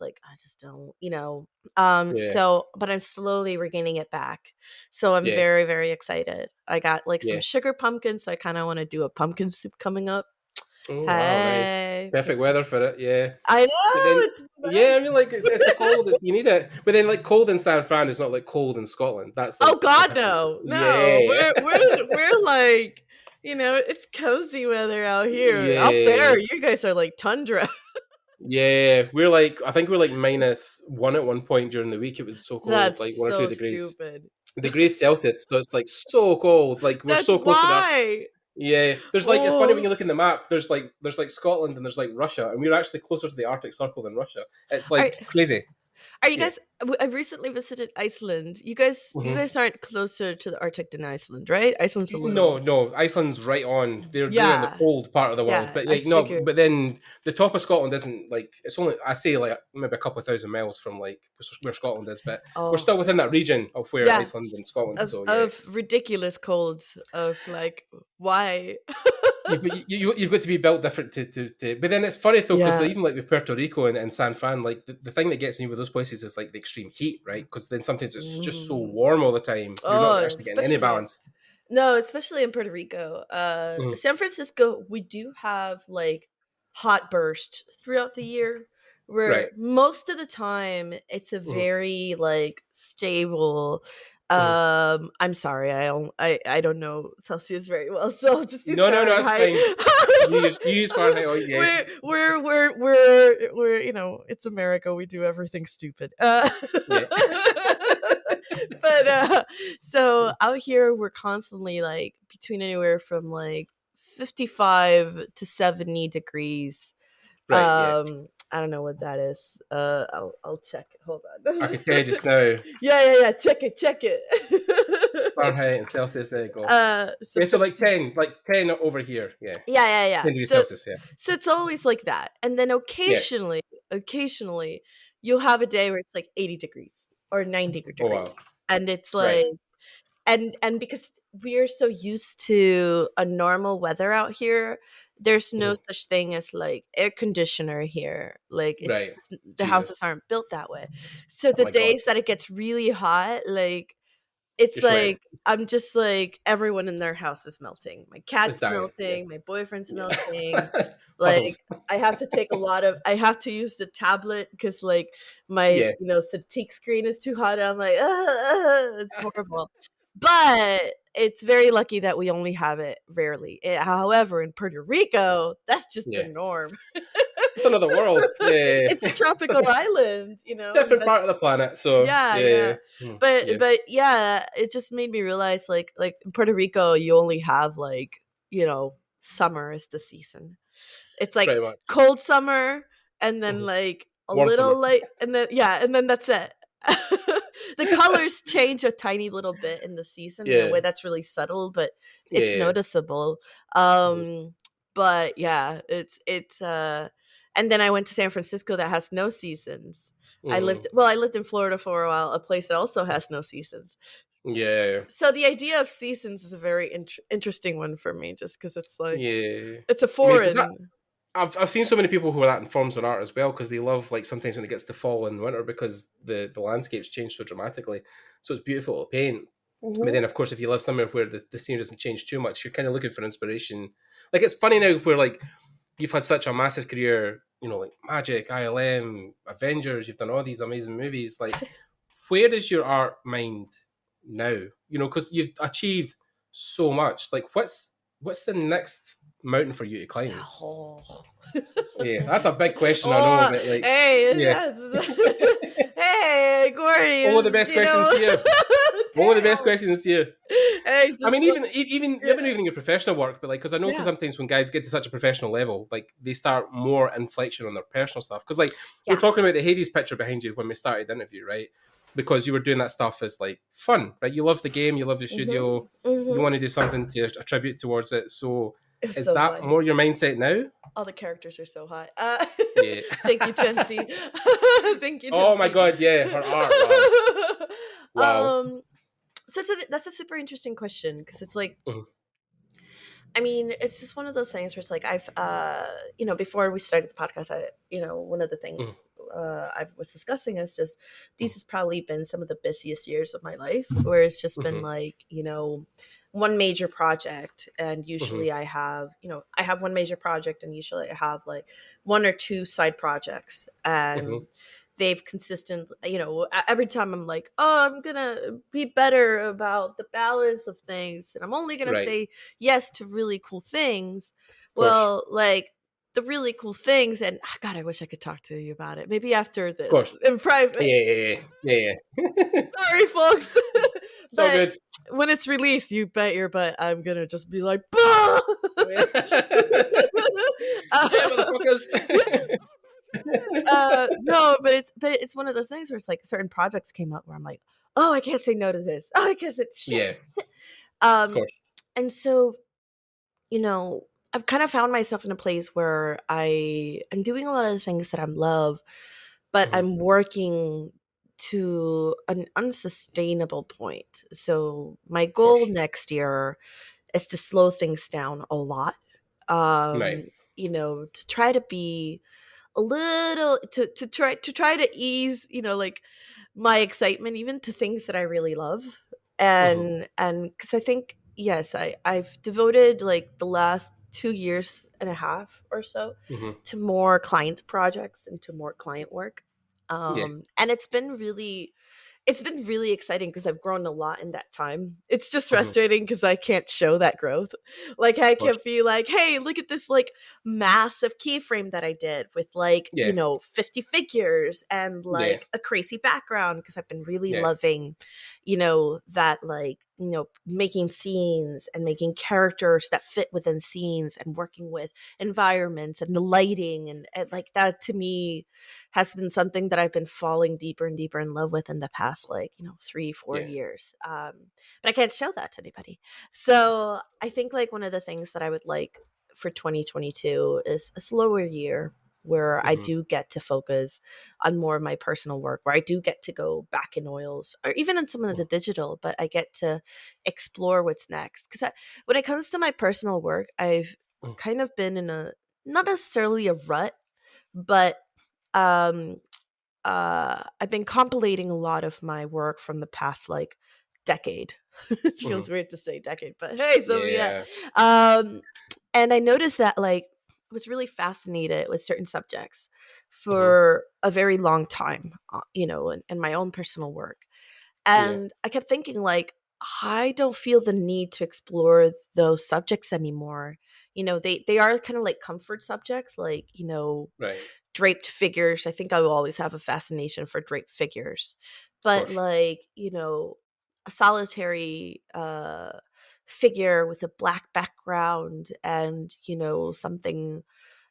don't, Yeah. but I'm slowly regaining it back. So I'm Yeah. very, very excited. I got like some Yeah. sugar pumpkins, so I kind of want to do a pumpkin soup coming up. Oh wow, nice. Hey, Perfect weather for it. Yeah. I But know then, it's yeah, I nice. mean, like, it's the cold. You need it. But then, like, cold in San Fran is not like cold in Scotland. That's Oh like a God, different. no, no. Yeah. We're like, it's cozy weather out here. Out Yeah. there, you guys are like tundra. Yeah, we're like, I think we're like -1 at one point during the week. It was so cold, like That's 1 or 2 so degrees, stupid. degrees Celsius. So it's like so cold. Like, we're That's so close to that. why. Yeah, there's like, it's funny when Oh, you look in the map. There's like Scotland and there's like Russia, and we're actually closer to the Arctic Circle than Russia. It's are, like crazy. are you Yeah. guys? I recently visited Iceland. You guys hmm aren't closer to the Arctic than Iceland, right? Iceland's a No, little. no, Iceland's right on. They're in the Yeah, cold part of the world, yeah. but I like no, figured. but then the top of Scotland isn't like, it's only, I say, like maybe a couple of thousand miles from like where Scotland is, but we're Oh, still within that region of where yeah. Iceland and Scotland. Of So yeah, of ridiculous colds. Of like, why? you've got to be built different to. But then it's funny though, because Yeah. even like with Puerto Rico and San Fran, like the thing that gets me with those places is like the extreme heat, right? Because then sometimes it's just so Mm. warm all the time, you're Oh, not actually getting any balance. especially in Puerto Rico. Mhm. San Francisco, we do have like hot burst throughout the year Right. where most of the time it's a Mhm. very like stable. Mhm. I'm sorry, I don't know Celsius very well, so I'll just use No, that's Fahrenheit. fine. You use Fahrenheit. Oh yeah. We're it's America. We do everything stupid. Yeah. But so out here we're constantly like between anywhere from like 55 to 70 degrees. Right, yeah. I don't know what that is. I'll check it. Hold on. I could tell you just now. Yeah. Check it. Fahrenheit and Celsius. There you go. So, so like 10 over here. Yeah. Yeah. 10 degrees Celsius. Yeah. So it's always like that, and then occasionally, you'll have a day where it's like 80 degrees or 90 degrees, wow. and it's like, right. and because we're so used to a normal weather out here, there's no such thing as like air conditioner here. Like the houses aren't built that way. So the days that it gets really hot, like it's You're like sweating. I'm just like everyone in their house is melting. My cat's melting, my boyfriend's melting. Like I have to use the tablet because like my Cintiq screen is too hot. I'm like, it's horrible. But it's very lucky that we only have it rarely. However, in Puerto Rico, that's just the norm. It's another world. Yeah. It's a tropical island, you know. Different part of the planet. So yeah. But it just made me realize like in Puerto Rico, you only have like, you know, summer is the season. It's like cold summer and then like a warm little summer. Light and then that's it. The colors change a tiny little bit in the season in a way that's really subtle, but it's noticeable. But it's and then I went to San Francisco that has no seasons. I lived in Florida for a while, a place that also has no seasons. Yeah. So the idea of seasons is a very interesting one for me, just because it's like it's a foreign. I've seen so many people who are that in forms of art as well, because they love like sometimes when it gets to fall and winter because the landscapes change so dramatically. So it's beautiful to paint. But then of course if you live somewhere where the scenery doesn't change too much, you're kind of looking for inspiration. Like it's funny now where like you've had such a massive career, you know, like Magic, ILM, Avengers, you've done all these amazing movies. Like where is your art mind now? You know, because you've achieved so much. Like what's the next mountain for you to climb? Yeah, that's a big question. I know, but like, hey, Gordy. What were the best questions here? What were the best questions here? Hey, I mean, even in your professional work, but like, because I know sometimes when guys get to such a professional level, like they start more inflection on their personal stuff. Because like we're talking about the Hades picture behind you when we started the interview, right? Because you were doing that stuff as like fun, right? You love the game, you love the studio, you want to do something to attribute towards it. So is so that funny. More your mindset now? All the characters are so hot. Thank you, Jency. Thank you, Jency. Oh my God, yeah, her art. Wow. So that's a super interesting question because it's like, I mean, it's just one of those things where it's like I've, before we started the podcast, one of the things I was discussing is just these has probably been some of the busiest years of my life, where it's just been like, one major project, and usually I have one major project, and usually I have like one or two side projects, and they've consistent, every time I'm like, oh, I'm gonna be better about the balance of things, and I'm only gonna say yes to really cool things. Well, like the really cool things, and God, I wish I could talk to you about it. Maybe after this in private. Yeah. Sorry, folks. It's all good. When it's released, you bet your butt I'm gonna just be like, no, but it's one of those things where it's like certain projects came up where I'm like, oh, I can't say no to this. Oh, I can't say shit. Of course. And so, I've kind of found myself in a place where I'm doing a lot of the things that I love, but I'm working to an unsustainable point. So my goal next year is to slow things down a lot. To try to be a little to try to ease, like my excitement even to things that I really love. And because I think, yes, I've devoted like the last 2 years and a half or so to more client projects and to more client work. And it's been really exciting because I've grown a lot in that time. It's just frustrating because I can't show that growth. Like I can't be like, hey, look at this like massive keyframe that I did with like, 50 figures and like a crazy background, because I've been really loving, that like, making scenes and making characters that fit within scenes and working with environments and the lighting and like that to me has been something that I've been falling deeper and deeper in love with in the past, like, 3-4 years. But I can't show that to anybody. So I think like one of the things that I would like for 2022 is a slower year where I do get to focus on more of my personal work, where I do get to go back in oils or even in some of the digital, but I get to explore what's next. Because when it comes to my personal work, I've kind of been in not necessarily a rut, but I've been compilating a lot of my work from the past like decade. It feels weird to say decade, but hey, so yeah. And I noticed that like I was really fascinated with certain subjects for a very long time, in my own personal work. And I kept thinking like, I don't feel the need to explore those subjects anymore. They are kind of like comfort subjects, like, Right. draped figures. I think I will always have a fascination for draped figures. But like, a solitary figure with a black background and, something,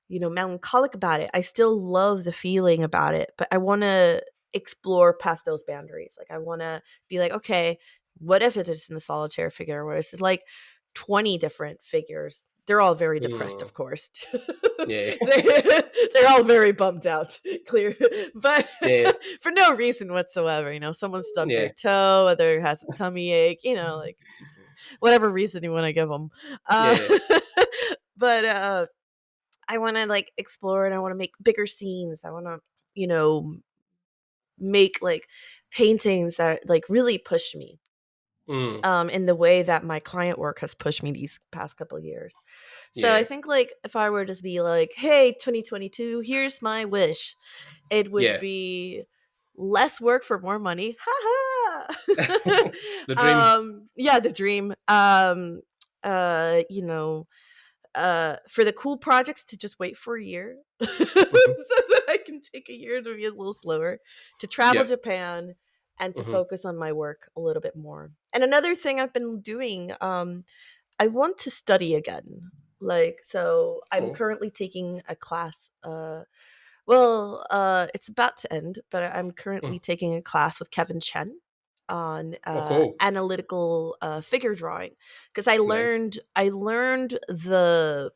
melancholic about it. I still love the feeling about it, but I want to explore past those boundaries. Like I want to be like, okay, what if it is in a solitary figure where it's like 20 different figures? They're all very depressed, of course. Yeah. They're all very bummed out, clear, but Yeah. for no reason whatsoever. Someone stubbed their toe, other has a tummy ache. Like whatever reason you want to give them. But I want to like explore and I want to make bigger scenes. I want to, make like paintings that like really push me. In the way that my client work has pushed me these past couple of years. So I think like if I were to be like, hey, 2022, here's my wish, it would be less work for more money. Ha ha. The dream. Yeah, the dream. For the cool projects to just wait for a year so that I can take a year to be a little slower, to travel Japan and to focus on my work a little bit more. And another thing I've been doing, I want to study again. Like, so I'm currently taking a class. It's about to end, but I'm currently taking a class with Kevin Chen on analytical figure drawing, because I learned the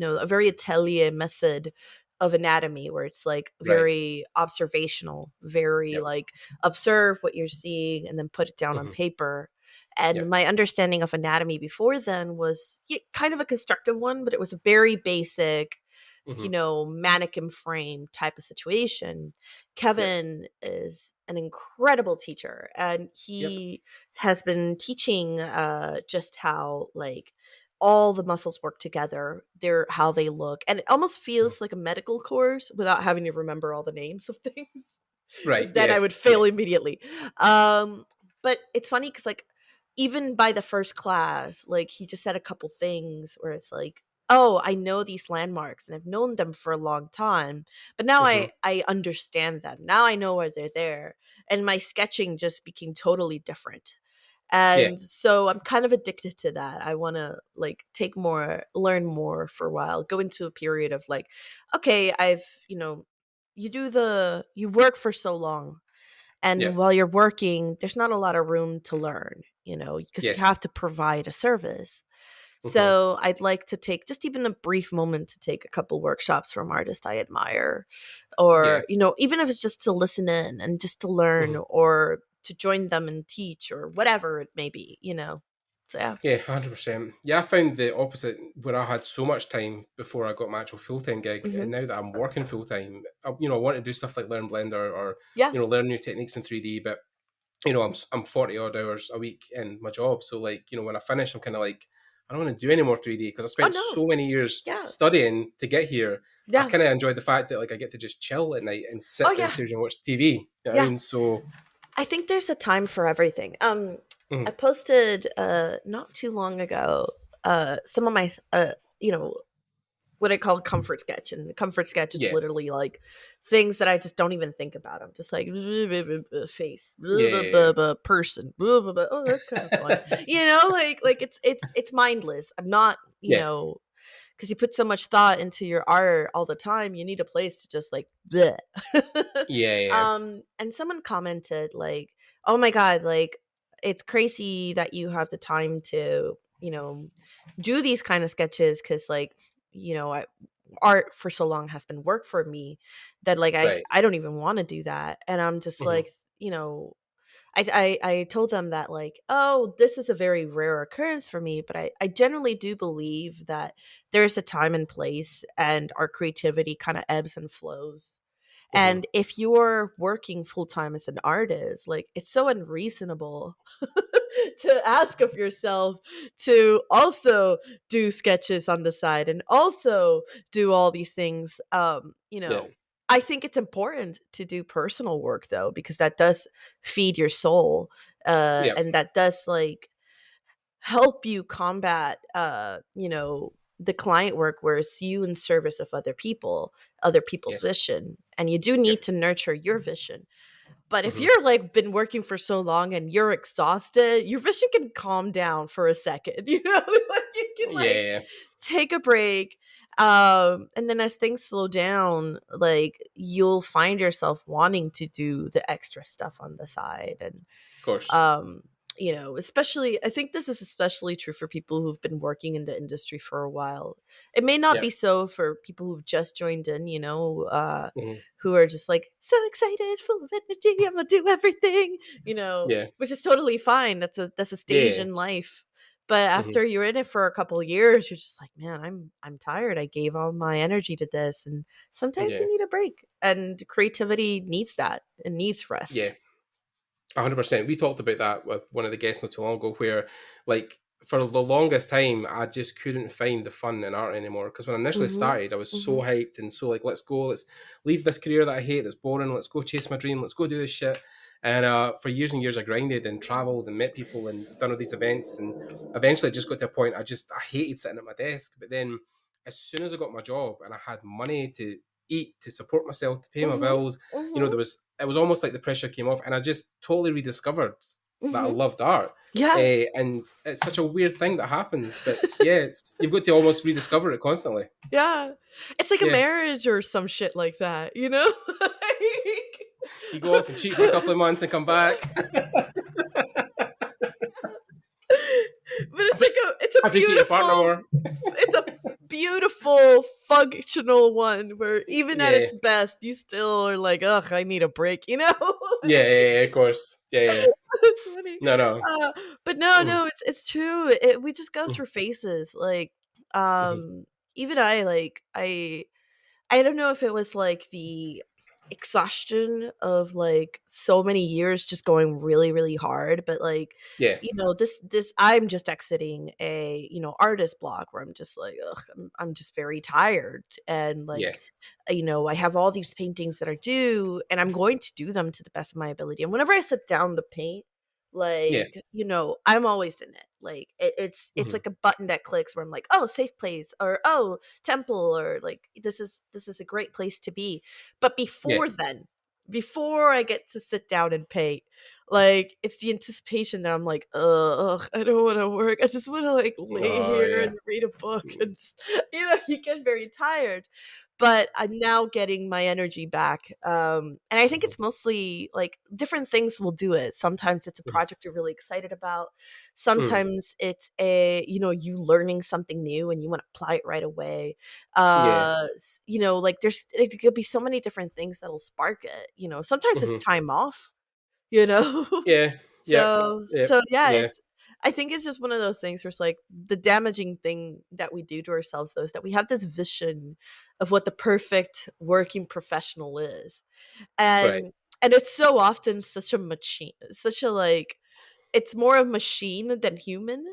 a very atelier method of anatomy where it's like very observational, very like observe what you're seeing and then put it down on paper. And my understanding of anatomy before then was kind of a constructive one, but it was a very basic mannequin frame type of situation. Kevin is an incredible teacher, and he has been teaching just how like all the muscles work together, how they look, and it almost feels like a medical course without having to remember all the names of things. Right. Then I would fail immediately. But it's funny because like even by the first class, like he just said a couple things where it's like, oh, I know these landmarks and I've known them for a long time, but now I understand them. Now I know why they're there. And my sketching just became totally different. And so I'm kind of addicted to that. I want to like learn more for a while, go into a period of like, okay, you work for so long. And while you're working, there's not a lot of room to learn, because you have to provide a service. So I'd like to take just even a brief moment to take a couple workshops from artists I admire, or, even if it's just to listen in and just to learn or to join them and teach or whatever it may be, So yeah. Yeah, 100%. Yeah, I found the opposite, where I had so much time before I got my actual full-time gig, and now that I'm working full-time, I want to do stuff like learn Blender or learn new techniques in 3D, but I'm 40 odd hours a week in my job, so like when I finish, I'm kind of like, I don't want to do any more 3D because I spent so many years studying to get here. I kind of enjoy the fact that like I get to just chill at night and sit downstairs and watch TV. You know what I mean? So I think there's a time for everything. I posted not too long ago some of my what I call a comfort sketch, and the comfort sketch is Yeah. literally like things that I just don't even think about. I'm just like face, Yeah. person, oh, that's kind of fun, like it's mindless. I'm not, Yeah. because you put so much thought into your art all the time, you need a place to just like bleh. Yeah. Yeah. And someone commented like, oh my god, like it's crazy that you have the time to do these kind of sketches, because like art for so long has been work for me that like i Right. i don't even want to do that. And I'm just Hmm. like, I told them that like, oh, this is a very rare occurrence for me, but I generally do believe that there's a time and place, and our creativity kind of ebbs and flows. Hmm. And if you're working full time as an artist, like it's so unreasonable to ask of yourself to also do sketches on the side and also do all these things. Yeah. I think it's important to do personal work though, because that does feed your soul, Yeah. and that does like help you combat the client work where it's you in service of other people's Yes. vision, and you do Yeah. need to nurture your vision. But if Hmm. you're like been working for so long and you're exhausted, your vision can calm down for a second. Like you can like Yeah. take a break. And then as things slow down, like you'll find yourself wanting to do the extra stuff on the side. And Of course. um especially, I think this is especially true for people who've been working in the industry for a while. It may not Yeah. be so for people who've just joined in, Hmm. who are just like so excited, full of energy, I'm gonna do everything, Yeah. which is totally fine. That's a stage Yeah. in life. But Hmm. after you're in it for a couple of years, you're just like, man, I'm tired. I gave all my energy to this, and sometimes Yeah. you need a break. And creativity needs that. It needs Yeah. rest. 100%. We talked about that with one of the guests not too long ago, where like for the longest time, I just couldn't find the fun in art anymore. Because when I initially Mm-hmm. started, I was so Mm-hmm. hyped and so like, let's go, let's leave this career that I hate, that's boring, let's go chase my dream, let's go do this shit. And for years and years, I grinded and traveled and met people and done all these events. And eventually, it just got to a point I hated sitting at my desk. But then, as soon as I got my job and I had money to eat, to support myself, to pay my Mm-hmm. bills, Mm-hmm. it was almost like the pressure came off, and I just totally rediscovered that I Mm-hmm. loved art. Yeah. And it's such a weird thing that happens, but yeah, you've got to almost rediscover it constantly. Yeah. It's like a Yeah, marriage or some shit like that, you go off and cheat for a couple of months and come back. But it's a Appreciate your partner beautiful more. it's a beautiful functional one where even at Yeah, its best you still are like, ugh, I need a break, yeah, yeah, yeah, of course. Yeah, yeah. It's funny. No, no. uh, but no, Mm, no, it's true. We just go mm, through phases, like mhm. even I don't know if it was like the exhaustion of like so many years just going really, really hard, but like, Yeah, this I'm just exiting a, artist block where I'm just like, ugh, I'm just very tired. And yeah, like, I have all these paintings that are due and I'm going to do them to the best of my ability. And whenever I sit down to paint, yeah. like, I'm always in it. Like it's Mhm. like a button that clicks where I'm like, oh, safe place, or oh, temple, or like this is a great place to be. But Yeah. before I get to sit down and paint, like it's the anticipation that I'm like, ugh, I don't want to work. I just want to like lay Oh, here yeah. and read a book, and just, you get very tired. But I'm now getting my energy back. And I think Mhm, it's mostly like different things will do it. Sometimes it's a mhm, project you're really excited about. mm. Sometimes it's you learning something new and you want to apply it right away. Yeah. Like it could be so many different things that'll spark it. Sometimes it's Mhm. time off, you know? Yeah. Yep. Yep. So yeah, Yeah. I think it's just one of those things where it's like the damaging thing that we do to ourselves though is that we have this vision of what the perfect working professional is. Right. And it's so often such a machine, such a like it's more of machine than human.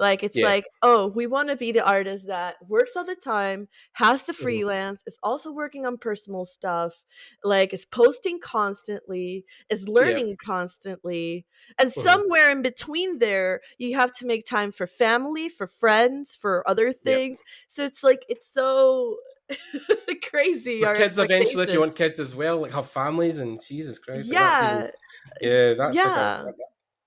Like, it's Yeah. like, oh, we want to be the artist that works all the time, has to Mhm. freelance, is also working on personal stuff, like, is posting constantly, is Yeah. learning constantly. And Mhm. somewhere in between there, you have to make time for family, for friends, for other Yep. things. So it's like, it's so crazy, For our kids, eventually, if you want expectations. kids as well, like have families, and Jesus Christ, like that's even, Yeah. yeah, that's like a,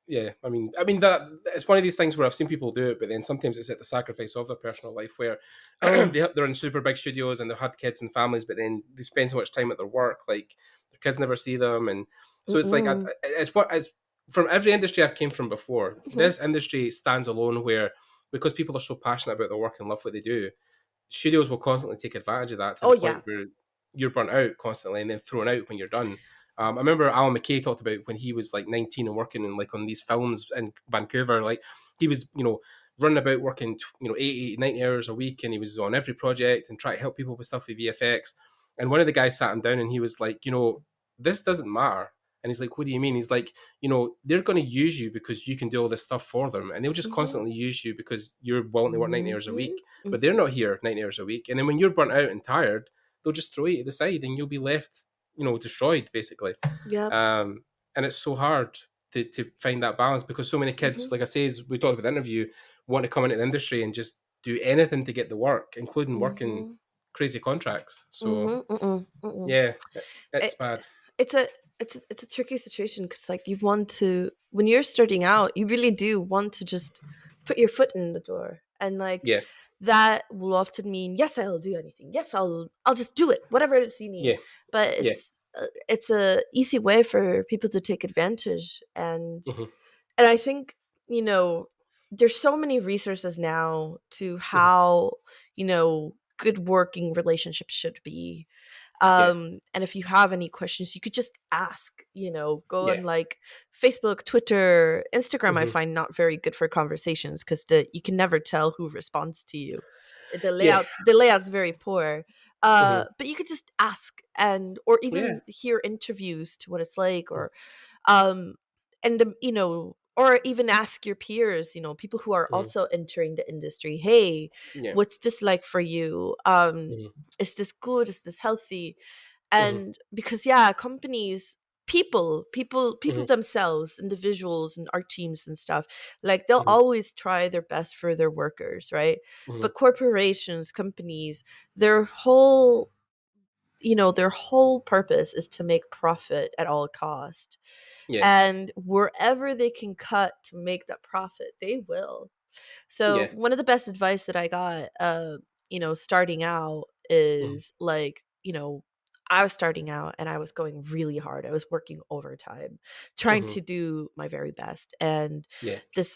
Yeah. yeah. I mean that it's one of these things where I've seen people do it, but then sometimes it's at the sacrifice of their personal life, where Oh. they're in super big studios and they've had kids and families, but then they spend so much time at their work, like their kids never see them, and so it's like Mm-mm. it's from every industry I've came from before. Mhm. This industry stands alone, where because people are so passionate about their work and love what they do, studios will constantly take advantage of that to Oh, the yeah. point where you're burnt out constantly and then thrown out when you're done. I remember Alan McKay talked about when he was like 19 and working in like on these films in Vancouver, like he was, running about working, 80, 90 hours a week, and he was on every project and trying to help people with stuff with VFX. And one of the guys sat him down and he was like, this doesn't matter. And he's like, what do you mean? He's like, they're going to use you because you can do all this stuff for them. And they'll just Mhm. constantly use you because you're willing to work 90 hours a Mhm. week, but they're Mhm. not here 90 hours a week. And then when you're burnt out and tired, they'll just throw you to the side and you'll be left, destroyed basically. Yep. And it's so hard to find that balance because so many kids, Mhm. like I say, as we talked about the interview, want to come into the industry and just do anything to get the work, including working Mhm. crazy contracts. So Mhm. Mm-mm. Mm-mm. yeah, it's It, bad. it's a it's a tricky situation because, like, you want to, when you're starting out, you really do want to just put your foot in the door, and like, Yeah, that will often mean, yes, I'll do anything, yes, I'll just do it, whatever it is you need. yeah, But yeah. it's a easy way for people to take advantage. Hmm. And I think, you know, there's so many resources now to Hmm. how, good working relationships should be. Yeah, And if you have any questions, you could just ask, go yeah. on, like, Facebook, Twitter, Instagram. I Hmm. find not very good for conversations because you can never tell who responds to you. The Yeah. layout's very poor. Hmm. But you could just ask, or Yeah. even hear interviews to what it's like, or um and or even ask your peers, people who are Hmm. also entering the industry, hey, Yeah. what's this like for you? Hmm. Is this good, is this healthy? Hmm. And because, yeah, companies, people Hmm. themselves, individuals and art teams and stuff, like, they'll Hmm. always try their best for their workers, right? Hmm. But corporations, companies, their whole their whole purpose is to make profit at all cost. Yeah. And wherever they can cut to make that profit, they will. So Yeah. one of the best advice that I got, starting out Hmm. is, like, I was starting out and I was going really hard. I was working overtime, trying Hmm. to do my very best. And Yeah. this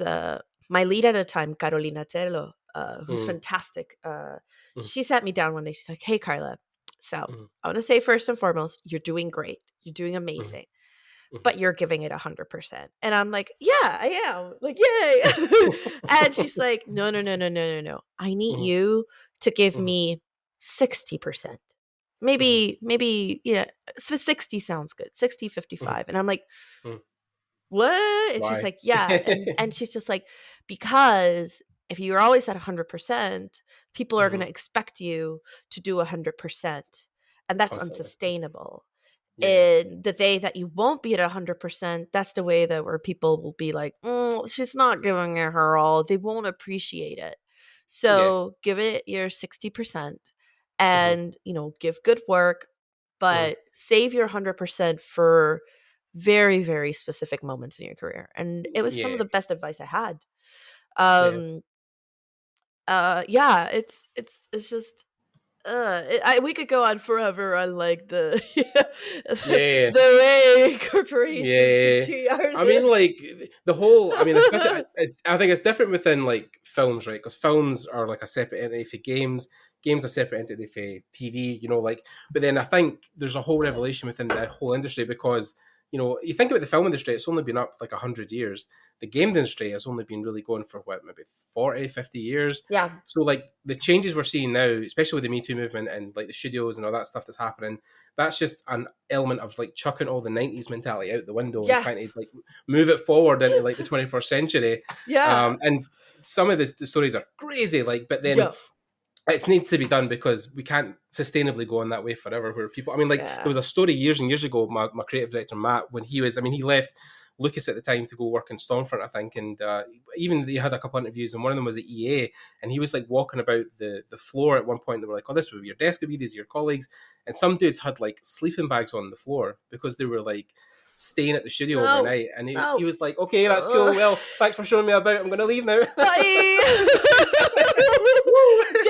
my lead at a time, Carolina Tello, who's Hmm. fantastic, Hmm. she sat me down one day. She's like, hey, Karla, so Hmm. I want to say, first and foremost, you're doing great. You're doing Hmm. amazing, Hmm. but you're giving it 100%. And I'm like, yeah, I am. Like, yay. And she's like, no, no, no, no, no, no, no. I need Hmm. you to give Hmm. me 60%. Hmm. Maybe, yeah, so 60 sounds good. 60, Hmm. 55. And I'm like, Hmm. what? And she's Why? like, yeah. And she's just like, because if you're always at 100%, people are going Hmm. to expect you to do 100%. And that's Constantly. unsustainable. Yeah. And the day that you won't be at 100%, that's the way that where people will be like, she's not giving it her all. They won't appreciate it. Yeah. So give it your 60%, Hmm. and, give good work, Hmm. but save your 100% for very, very specific moments in your career. And it was some of Yeah. the best advice I had. Yeah. Um, yeah, it's just, we could go on forever on, like, the Yeah. the way corporations can Yeah. treat I mean, artists. like the whole. I mean, especially, I think it's different within like films, right? Because films are like a separate entity for games. Games are a separate entity for TV. Like. But then I think there's a whole revelation within the whole industry because you think about the film industry. It's only been up like 100 years. The game industry has only been really going for what, maybe 40, 50 years. Yeah, So like the changes we're seeing now, especially with the Me Too movement and like the studios and all that stuff that's happening, that's just an element of like chucking all the 90s mentality out the window and yeah, trying to like move it forward into like the 21st century. yeah. And some of the stories are crazy, like, but then Yeah. it needs to be done because we can't sustainably go on that way forever. Where people, I mean, like there was a story years and years ago. My creative director Matt, when he left Lucas at the time to go work in Stormfront, I think, and even they had a couple of interviews, and one of them was at EA, and he was like walking about the floor at one point. They were like, "Oh, this is where your desk would be. These are your colleagues," and some dudes had like sleeping bags on the floor because they were like staying at the studio overnight, and he was like, "Okay, that's cool. Well, thanks for showing me about. I'm going to leave now."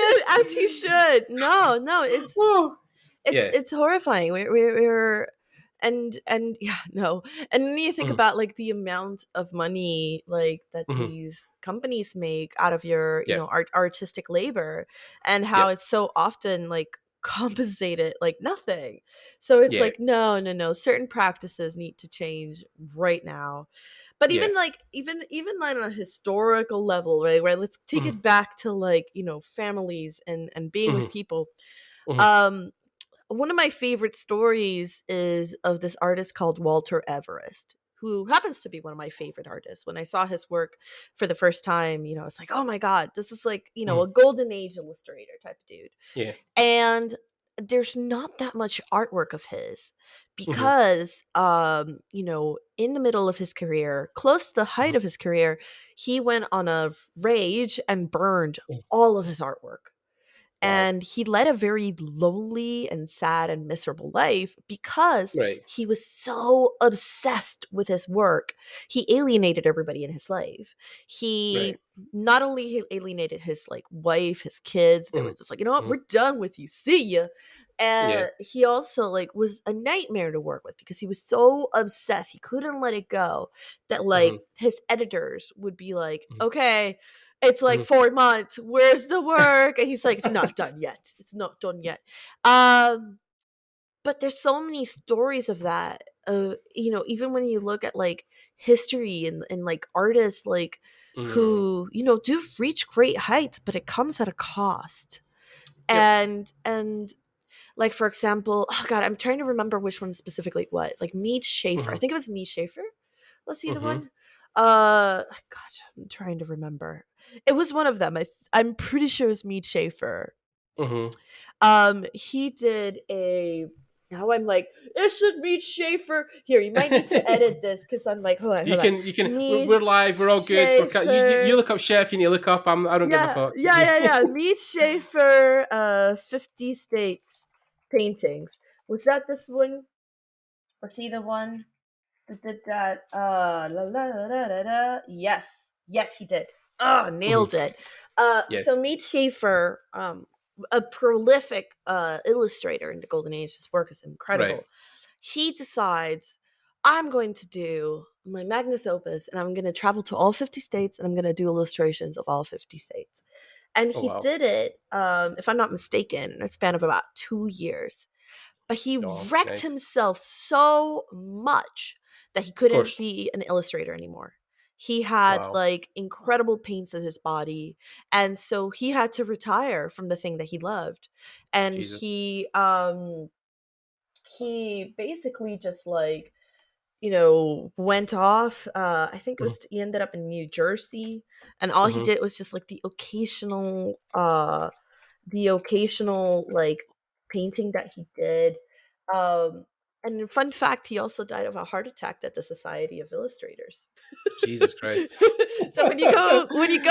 Good, as he should. No, it's horrifying. We're and yeah, no. And then you think about like the amount of money like that these companies make out of your you know artistic labor, and how it's so often like compensated like nothing. So it's like no, certain practices need to change right now. But even like even on a historical level, right, where let's take it back to like, you know, families and being with people. One of my favorite stories is of this artist called Walter Everest, who happens to be one of my favorite artists. When I saw his work for the first time, you know, it's like, oh my God, this is like, you know, a golden age illustrator type of dude. Yeah. And there's not that much artwork of his because, you know, in the middle of his career, close to the height of his career, he went on a rage and burned all of his artwork. And he led a very lonely and sad and miserable life because he was so obsessed with his work. He alienated everybody in his life. He not only alienated his like wife, his kids, they were just like, you know what, we're done with you. See ya. And he also like was a nightmare to work with because he was so obsessed. He couldn't let it go that like his editors would be like, okay, it's like 4 months. Where's the work? And he's like, it's not done yet. It's not done yet. But there's so many stories of that. You know, even when you look at like history and like artists like who, you know, do reach great heights, but it comes at a cost. And like, for example, oh God, I'm trying to remember which one specifically what. Like Mead Schaefer. I think it was Mead Schaefer. Was he the one? God, I'm trying to remember. It was one of them. I'm pretty sure it was Mead Schaefer. He did a. Now I'm like, it should Mead Schaefer. Here, you might need to edit this because I'm like, hold on. You can. We're live. We're all good. You look up chef. You look up. I don't give a fuck. Yeah. Mead Schaefer, 50 States paintings. Was that this one? Was he the one that did that? Yes, he did. Nailed it. So Mead Schaefer, a prolific illustrator in the Golden Age. His work is incredible. He decides, I'm going to do my magnus opus and I'm going to travel to all 50 states and I'm going to do illustrations of all 50 states. And he did it, if I'm not mistaken, in a span of about 2 years. But he wrecked himself so much that he couldn't be an illustrator anymore. He had like incredible pains in his body. And so he had to retire from the thing that he loved. And he basically just like, you know, went off. I think it was he ended up in New Jersey, and all he did was just like the occasional like painting that he did. And fun fact, he also died of a heart attack at the Society of Illustrators. Jesus Christ. So when you go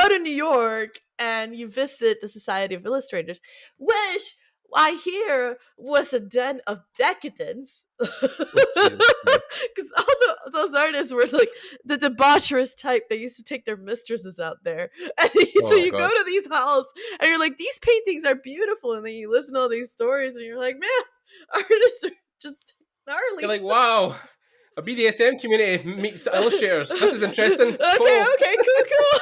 to New York and you visit the Society of Illustrators, which I hear was a den of decadence, because all those artists were like the debaucherous type. They used to take their mistresses out there, and so you go to these halls and you're like, these paintings are beautiful, and then you listen to all these stories and you're like, man, artists are just gnarly. You're like, wow, a BDSM community meets illustrators. This is interesting. Okay, cool.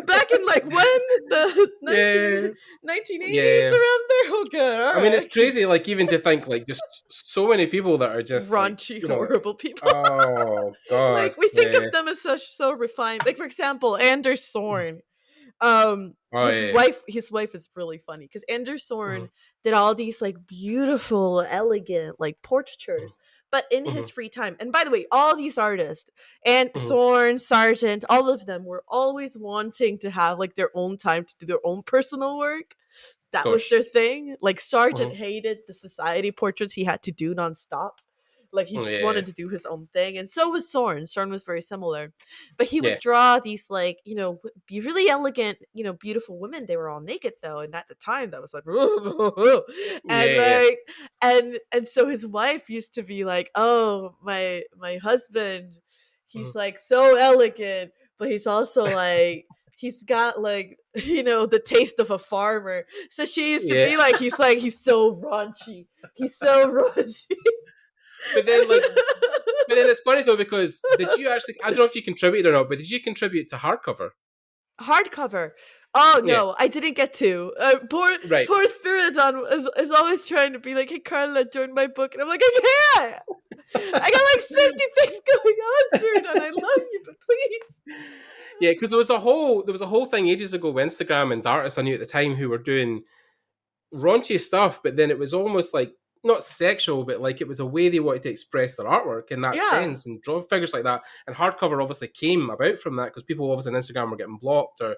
Back in like when the 1980s around there. Oh god! I mean, it's crazy. Like even to think, like just so many people that are just raunchy, like, horrible people. Oh god! Like we think of them as so refined. Like for example, Anders Zorn. His wife is really funny because Anders Zorn did all these like beautiful, elegant like portraitures but in Mm-hmm. his free time. And by the way, all these artists and Mm-hmm. Sorn, Sargent, all of them were always wanting to have like their own time to do their own personal work. That was Gosh. their thing. Like Sargent Mm-hmm. hated the society portraits he had to do nonstop. Like he just Yeah. wanted to do his own thing, and so was Sorn. Sorn was very similar, but he Yeah. would draw these like be really elegant, beautiful women. They were all naked though, and at the time that was like, and Yeah. like, and so his wife used to be like, oh my husband, he's like so elegant, but he's also like he's got like the taste of a farmer. So she used to be like he's so raunchy. He's so raunchy. But then it's funny though, because did you actually, I don't know if you contributed or not, but did you contribute to hardcover? Hardcover? Oh Yeah. no, I didn't get to. Poor Spiridon is always trying to be like, hey Karla, join my book, and I'm like, I can't. I got like 50 things going on, Spiridon. I love you, but please. Yeah, because there was a whole thing ages ago with Instagram and artists I knew at the time who were doing raunchy stuff, but then it was almost like not sexual, but like it was a way they wanted to express their artwork in that sense, and draw figures like that. And hardcover obviously came about from that, because people obviously on Instagram were getting blocked or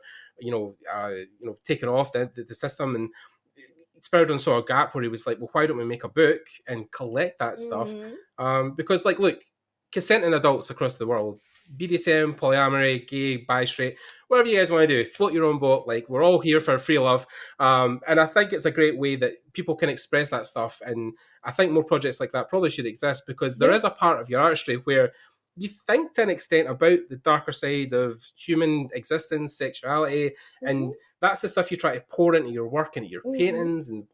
taken off the system. And Spiridon saw a gap where he was like, well, why don't we make a book and collect that stuff? Because like, look, consenting adults across the world, BDSM, polyamory, gay, bi, straight, whatever you guys want to do, float your own boat. Like, we're all here for free love. And I think it's a great way that people can express that stuff. And I think more projects like that probably should exist, because there is a part of your artistry where you think to an extent about the darker side of human existence, sexuality, and that's the stuff you try to pour into your work and into your paintings. And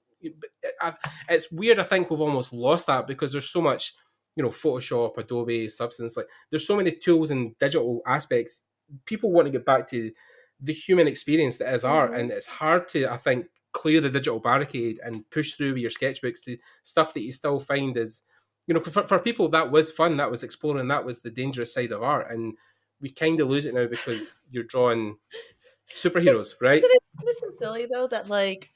it's weird. I think we've almost lost that, because there's so much, Photoshop, Adobe, Substance, like there's so many tools and digital aspects. People want to get back to the human experience that is art, and it's hard to, I think, clear the digital barricade and push through with your sketchbooks to stuff that you still find is, for people that was fun, that was exploring, that was the dangerous side of art, and we kind of lose it now because you're drawing superheroes, right? Isn't it silly though that like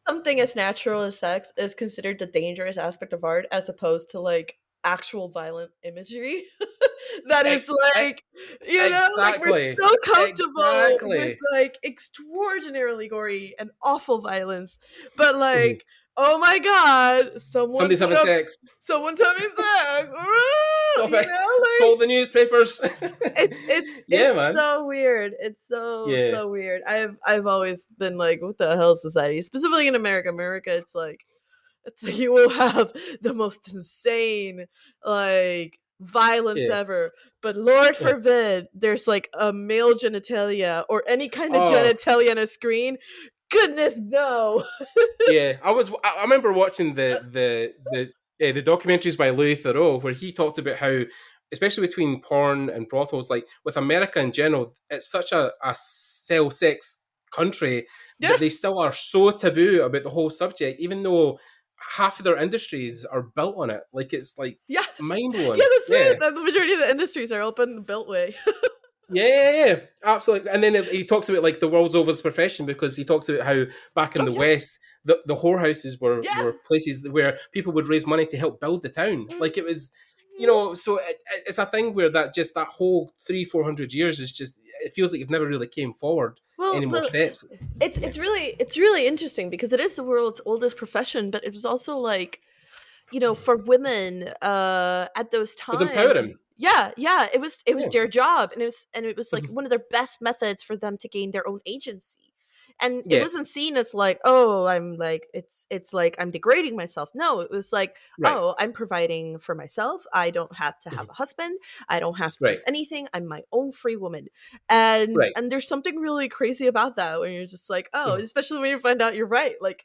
something as natural as sex is considered the dangerous aspect of art, as opposed to like actual violent imagery? That is like, like we're so comfortable with like extraordinarily gory and awful violence, but like, oh my god, somebody's having sex. Someone's having sex. Call the newspapers. It's so weird. It's so weird. I've always been like, what the hell is society? Specifically in America. It's like you will have the most insane like violence ever, but Lord forbid there's like a male genitalia or any kind of genitalia on a screen. Goodness no. I remember watching the documentaries by Louis Theroux, where he talked about how, especially between porn and brothels, like with America in general, it's such a sell sex country that they still are so taboo about the whole subject, even though half of their industries are built on it. Like, it's like mind-blowing. That's it. The majority of the industries are open the Beltway. Yeah, absolutely. And then he talks about like the world's oldest profession, because he talks about how back in the West, the whorehouses were places where people would raise money to help build the town. Like, it was, so it's a thing where that whole 300-400 years is just, it feels like you've never really came forward any more steps. It's really interesting, because it is the world's oldest profession, but it was also like, for women at those times, it was empowering. It was their job, and it was like one of their best methods for them to gain their own agency. And it wasn't seen as like, oh, I'm like, it's like I'm degrading myself. No, it was like, oh, I'm providing for myself. I don't have to have a husband. I don't have to do anything. I'm my own free woman. And there's something really crazy about that, when you're just like, oh, especially when you find out you're right. Like,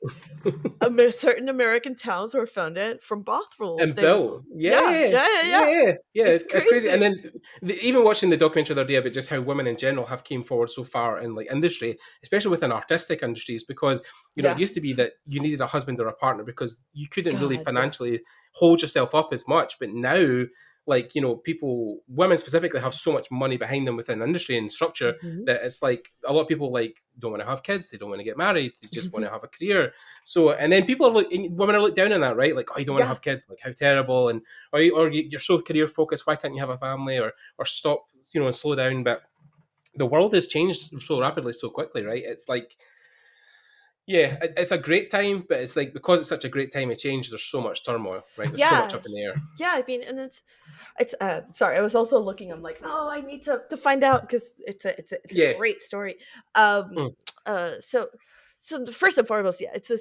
certain American towns were founded from brothels and built. It's crazy. And then even watching the documentary the other day about just how women in general have came forward so far in like industry, especially within artistic industries, because it used to be that you needed a husband or a partner because you couldn't really financially hold yourself up as much. But now, like, women specifically have so much money behind them within industry and structure that it's like a lot of people like don't want to have kids, they don't want to get married, they just want to have a career. So, and then women are looked down on that, right? Like, oh, you don't want to have kids, like how terrible, and or you're so career focused, why can't you have a family, or stop, and slow down. But the world has changed so rapidly, so quickly, right? It's like, yeah, it's a great time, but it's like, because it's such a great time of change, there's so much turmoil, right? There's so much up in the air. Yeah, I mean, and it's sorry, I was also looking, I'm like, oh, I need to find out, because it's a great story. So first and foremost, it's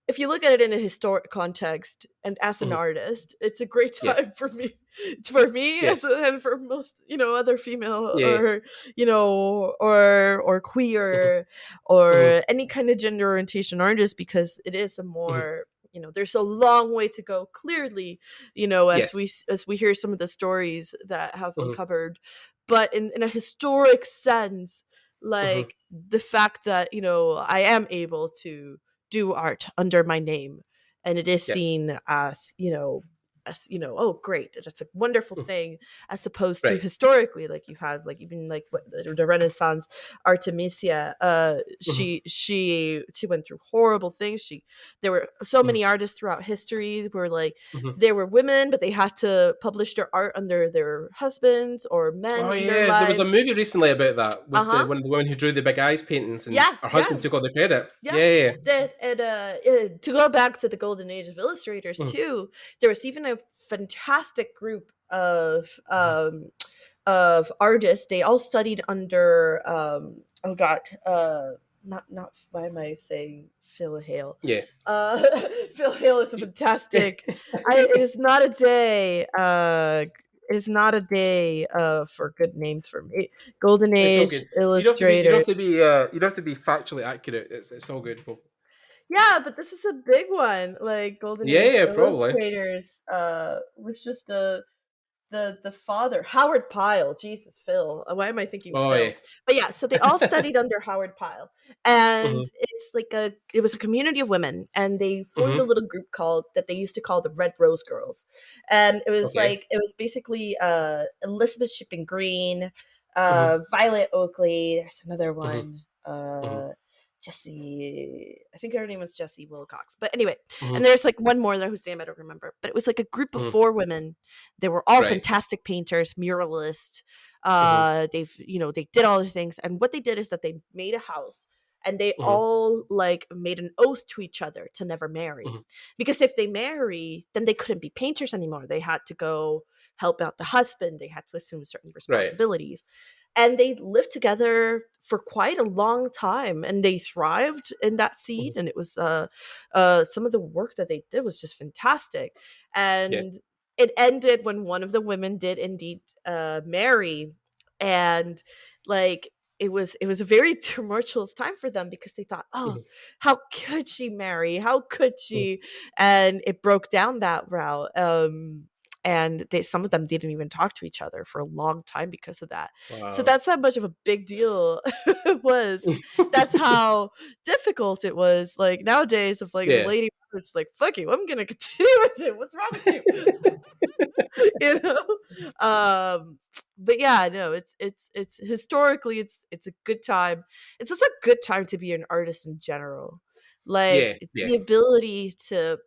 if you look at it in a historic context and as an artist, it's a great time for me, and for most, other female or, or queer or any kind of gender orientation artist, because it is a more, there's a long way to go, clearly, as we hear some of the stories that have uncovered, but in a historic sense, like the fact that, I am able to do art under my name, and it is seen as, oh, great, that's a wonderful thing, as opposed to historically, like you have, like, even like the Renaissance Artemisia, she went through horrible things. There were so many artists throughout history where, like, they were women, but they had to publish their art under their husbands or men in their lives. There was a movie recently about that with one of the women who drew the big eyes paintings, and her husband took all the credit. To go back to the golden age of illustrators too, there was even a fantastic group of artists. They all studied under not why am I saying Phil Hale? Phil Hale is a fantastic. It is not a day. It is not a day for good names for me. Golden Age illustrator. You don't have to be factually accurate. It's all good. Yeah, but this is a big one. Like Golden Age illustrators was just the father, Howard Pyle. Jesus, Phil. Why am I thinking Phil? Yeah. But yeah, so they all studied under Howard Pyle, and it's like it was a community of women, and they formed a little group that they used to call the Red Rose Girls, and it was it was basically Elizabeth Shippen Green, Violet Oakley. There's another one. Jessie, I think her name was Jessie Wilcox, but anyway, and there's like one more there whose name I don't remember, but it was like a group of 4 women. They were all fantastic painters, muralists. They did all the things, and what they did is that they made a house, and they all like made an oath to each other to never marry, because if they marry, then they couldn't be painters anymore. They had to go help out the husband. They had to assume certain responsibilities. And they lived together for quite a long time, and they thrived in that scene. And it was some of the work that they did was just fantastic. And it ended when one of the women did indeed marry, and like it was a very tumultuous time for them, because they thought, oh, how could she marry? How could she? And it broke down that route. And some of them didn't even talk to each other for a long time because of that. Wow. So that's how much of a big deal it was. That's how difficult it was. Like nowadays, if like a lady was like, "Fuck you, I'm gonna continue with it. What's wrong with you?" But yeah, no, it's historically it's a good time. It's just a good time to be an artist in general. Like the ability to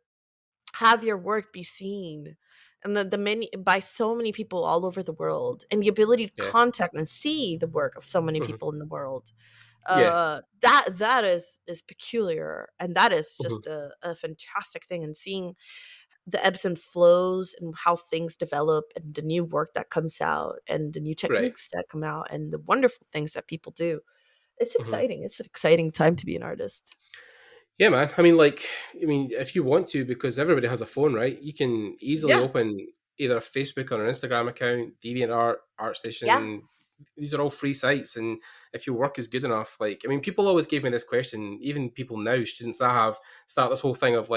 have your work be seen, and by so many people all over the world, and the ability to contact and see the work of so many people in the world, that is peculiar, and that is just a fantastic thing. And seeing the ebbs and flows and how things develop, and the new work that comes out, and the new techniques that come out, and the wonderful things that people do, it's exciting. It's an exciting time to be an artist. Yeah, man. I mean, if you want to, because everybody has a phone, right? You can easily open either a Facebook or an Instagram account, DeviantArt, ArtStation. Yeah. These are all free sites. And if your work is good enough, people always gave me this question, even people now, students I have, start this whole thing of how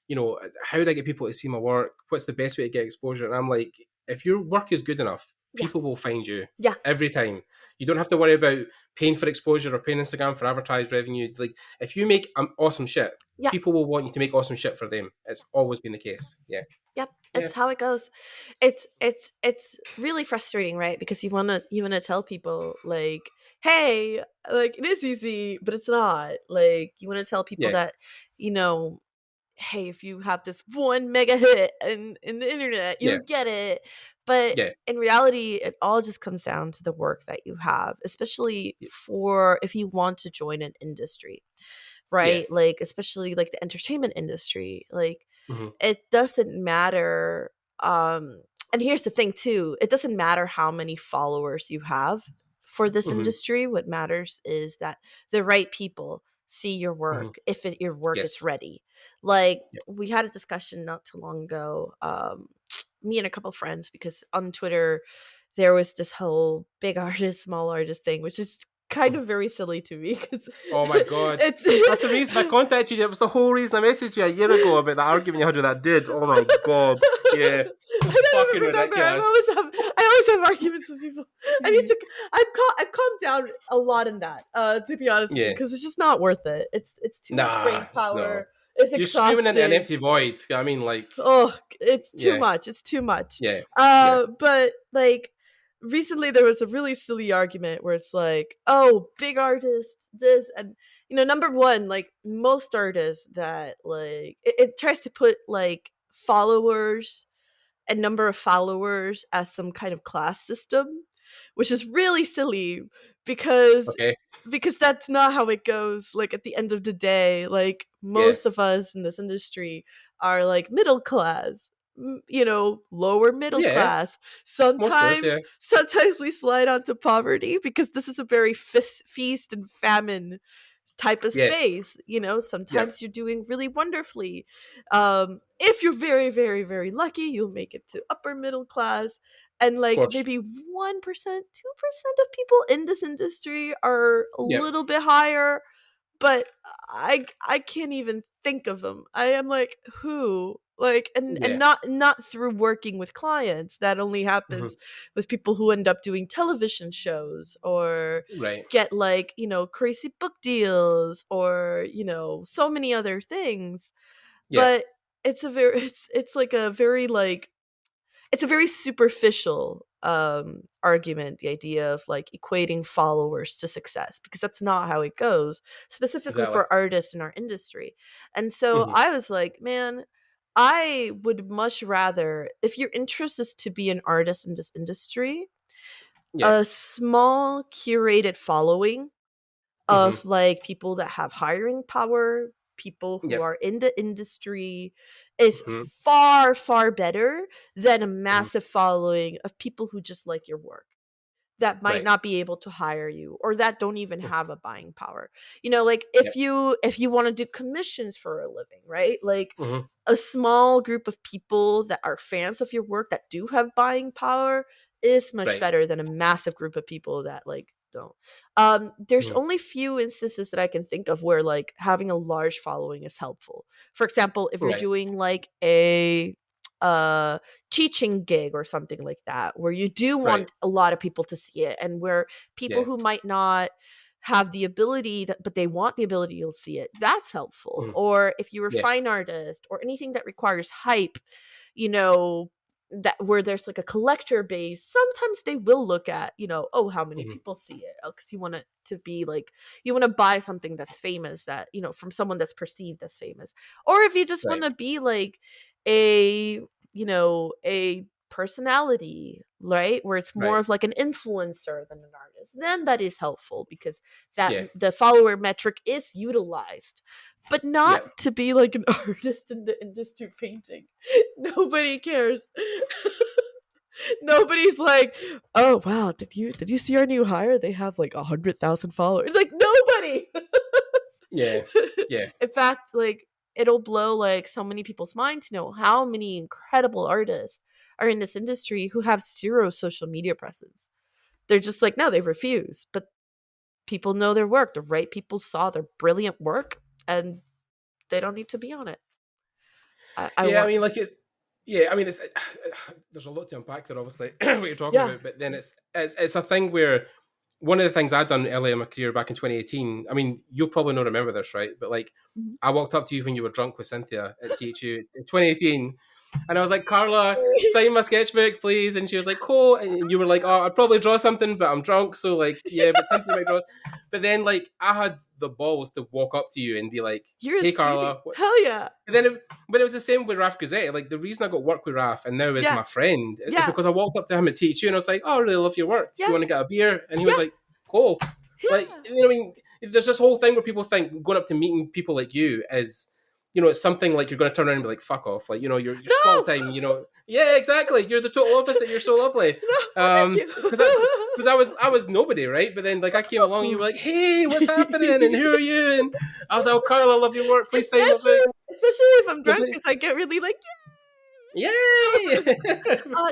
do I get people to see my work? What's the best way to get exposure? And I'm like, if your work is good enough, people will find you every time. You don't have to worry about paying for exposure or paying Instagram for advertised revenue. Like, if you make awesome shit, people will want you to make awesome shit for them. It's always been the case. Yeah. Yep, Yeah. it's how it goes. It's really frustrating, right? Because you wanna tell people like, hey, like it is easy, but it's not. Like you wanna tell people Yeah. that, you know, hey, if you have this one mega hit in the internet, Yeah. you'll get it. But Yeah. in reality, it all just comes down to the work that you have, especially for if you want to join an industry, Yeah. right? Like especially like the entertainment industry. Like Hmm. it doesn't matter and here's the thing too, it doesn't matter how many followers you have for this Hmm. industry. What matters is that the right people see your Hmm. work if your work is Yes. ready. Like Yeah. we had a discussion not too long ago, me and a couple friends, because on Twitter there was this whole big artist small artist thing, which is kind of very silly to me because Oh my god. it's That's the reason I contacted you. It was the whole reason I messaged you a year ago about that argument you had with that dude. Oh my god. Yeah. It was I don't fucking even remember. ridiculous. I always have arguments with people. I need to. I've calmed down a lot in that. To be honest with you, Yeah. because it's just not worth it. It's too much brain It's not. power. It's You're screaming into an exhausting. empty void. I mean, like, Oh, it's too yeah. much. It's too much. Yeah. Yeah. But like recently there was a really silly argument where it's like, oh, big artists, this, and number one, like most artists that like it tries to put like followers and number of followers as some kind of class system, which is really silly because Okay. that's not how it goes. Like at the end of the day, like Yeah. most of us in this industry are like middle class, lower middle Yeah. class. Most of us, yeah. Sometimes we slide onto poverty because this is a very feast and famine type of Yes. space. Yep. Sometimes you're doing really wonderfully. If you're very, very, very lucky, you'll make it to upper middle class. And Of like course. maybe 1%, 2% of people in this industry are a Yep. little bit higher, but I can't even think of them. I am like, who? Like and Yeah. not through working with clients. That only Hmm. happens with people who end up doing television shows or Right. get like, crazy book deals or, so many other things. Yeah. But it's like a very like it's a very superficial argument, the idea of like equating followers to success, because that's not how it goes, specifically Exactly. for artists in our industry. And so Hmm. I was like, man, I would much rather, if your interest is to be an artist in this industry, Yeah. a small curated following Hmm. of like people that have hiring power, people who Yep. are in the industry, is Hmm. far, far better than a Hmm. massive following of people who just like your work, that might Right. not be able to hire you or that don't even Mm. have a buying power. Like Yep. if you want to do commissions for a living, right? Like Hmm. a small group of people that are fans of your work that do have buying power is much Right. better than a massive group of people that like don't. There's Hmm. only few instances that I can think of where like having a large following is helpful. For example, if you're Right. doing like a uh teaching gig or something like that, where you do Right. want a lot of people to see it, and where people Yeah. who might not have the ability but they want the ability, you'll see it, that's helpful. Hmm. Or if you're a Yeah. fine artist or anything that requires hype, you know that where there's like a collector base, sometimes they will look at, oh, how many Hmm. people see it, because you want it to be like, you want to buy something that's famous, that from someone that's perceived as famous. Or if you just want Right. to be like a a personality, right, where it's more Right. of like an influencer than an artist, then that is helpful, because that Yeah. the follower metric is utilized, but not Yep. to be like an artist in the industry painting. Nobody cares. Nobody's like, oh wow, did you see our new hire, they have like 100,000 followers, like nobody. Yeah. Yeah. In fact, like it'll blow like so many people's mind to know how many incredible artists are in this industry who have zero social media presence. They're just like, no, they refuse. But people know their work. The right people saw their brilliant work, and they don't need to be on it. I Yeah. I want, mean, like it's. Yeah. I mean, it's. There's a lot to unpack there, obviously, what you're talking yeah. about. But then it's a thing where one of the things I'd done early in my career back in 2018. I mean, you'll probably not remember this, right? But like, Mhm. I walked up to you when you were drunk with Cynthia at THU in 2018, And I was like, Karla, sign my sketchbook, please. And she was like, cool. And you were like, oh, I'd probably draw something, but I'm drunk. So, like, yeah, but something I might draw. But then, like, I had the balls to walk up to you and be like, You're a hey, sweetie. Karla. Hell yeah. But then, but it was the same with Raf Gazette. Like, the reason I got work with Raf and now is Yeah. my friend is Yeah. because I walked up to him at THU and I was like, oh, I really love your work. Do Yeah. you want to get a beer? And he was Yeah. like, cool. Yeah. Like, you know what I mean? There's this whole thing where people think going up to meeting people like you is, you know, it's something like you're going to turn around and be like, fuck off. Like, you know, you're small time, you know. Yeah, exactly. You're the total opposite. You're so lovely. Thank you. Because I was nobody, right? But then, like, I came along and you were like, hey, what's happening? And who are you? And I was like, oh, Karla, I love your work. Please sign my book. Especially if I'm drunk, because I get really like, Yay!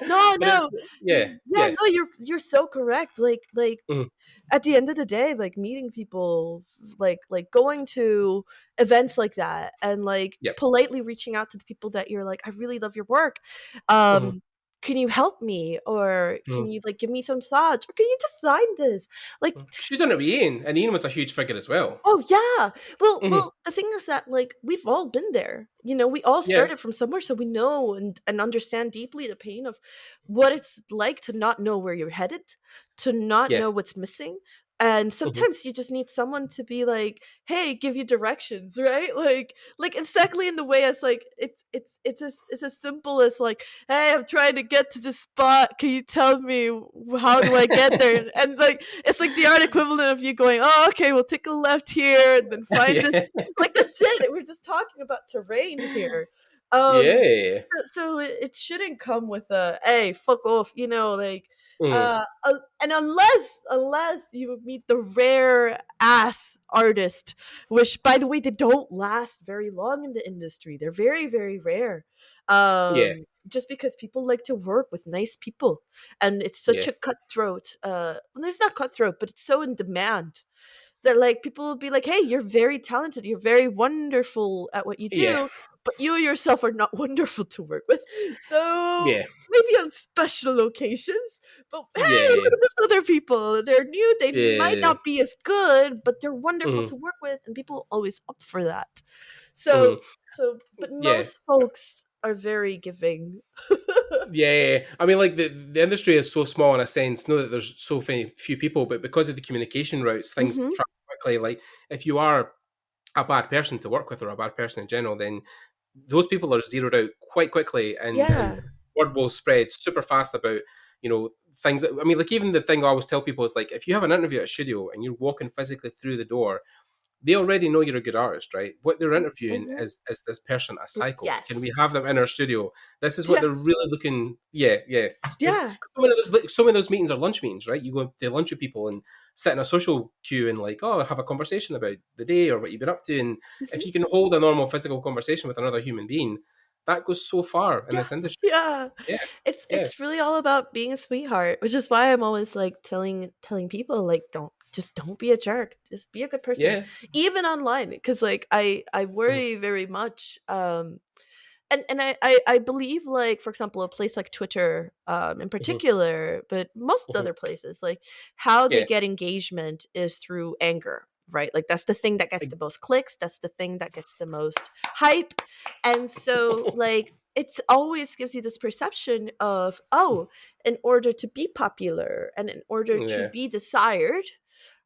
no. Yeah. No, you're so correct. Like Mhm. at the end of the day, like meeting people, like going to events like that, and like Yep. politely reaching out to the people that you're like, I really love your work. Mhm. Can you help me, or can Mhm. you like give me some thoughts, or can you just sign this? Like, She's done it with Ian, and Ian was a huge figure as well. oh yeah. Mhm. Well, the thing is that like we've all been there. You know, we all Yeah. started from somewhere, so we know and understand deeply the pain of what it's like to not know where you're headed, to not Yeah. know what's missing. And sometimes you just need someone to be like, hey, give you directions, right? Like exactly in the way as like it's as simple as like, hey, I'm trying to get to this spot. Can you tell me how do I get there? And like it's like the art equivalent of you going, oh, okay, we'll take a left here and then find Yeah. this. Like that's it. We're just talking about terrain here. Yeah. So it shouldn't come with a hey, fuck off, you know, like Mhm. and unless you meet the rare ass artist, which by the way they don't last very long in the industry. They're very, very rare. Yeah. Just because people like to work with nice people, and it's such Yeah. a cutthroat. Well, it's not cutthroat, but it's so in demand that like people will be like, hey, you're very talented, you're very wonderful at what you Yeah. do, but you yourself are not wonderful to work with. So Yeah. maybe on special occasions, but hey, Yeah. look at these other people, they're new, they might Yeah. not be as good, but they're wonderful Mhm. to work with, and people always opt for that. Mhm. But Yeah. most folks are very giving. Yeah. I mean, like the industry is so small in a sense. Know that there's so few people, but because of the communication routes, things Mhm. travel quickly. Like if you are a bad person to work with or a bad person in general, then those people are zeroed out quite quickly, and Yeah. word will spread super fast about, you know, things that, I mean, like even the thing I always tell people is like if you have an interview at a studio and you're walking physically through the door, they already know you're a good artist, right? What they're interviewing Mhm. is this person a cycle? Yes. Can we have them in our studio? This is what Yeah. they're really looking. Yeah. Because Yeah. so many of those meetings are lunch meetings, right? You go to lunch with people and sit in a social queue and like, oh, have a conversation about the day or what you've been up to. And if Mhm. you can hold a normal physical conversation with another human being, that goes so far in Yeah. this industry. Yeah. Yeah. Yeah. It's really all about being a sweetheart, which is why I'm always like telling people like don't be a jerk. Just be a good person. Yeah. Even online, because like I Mhm. worry very much and I believe like for example a place like Twitter in Mhm. particular, but most Mhm. other places, like how they Yeah. get engagement is through anger, right? Like that's the thing that gets the most clicks, that's the thing that gets the most hype. And so like it's always gives you this perception of, oh, in order to be popular and in order to Yeah. be desired,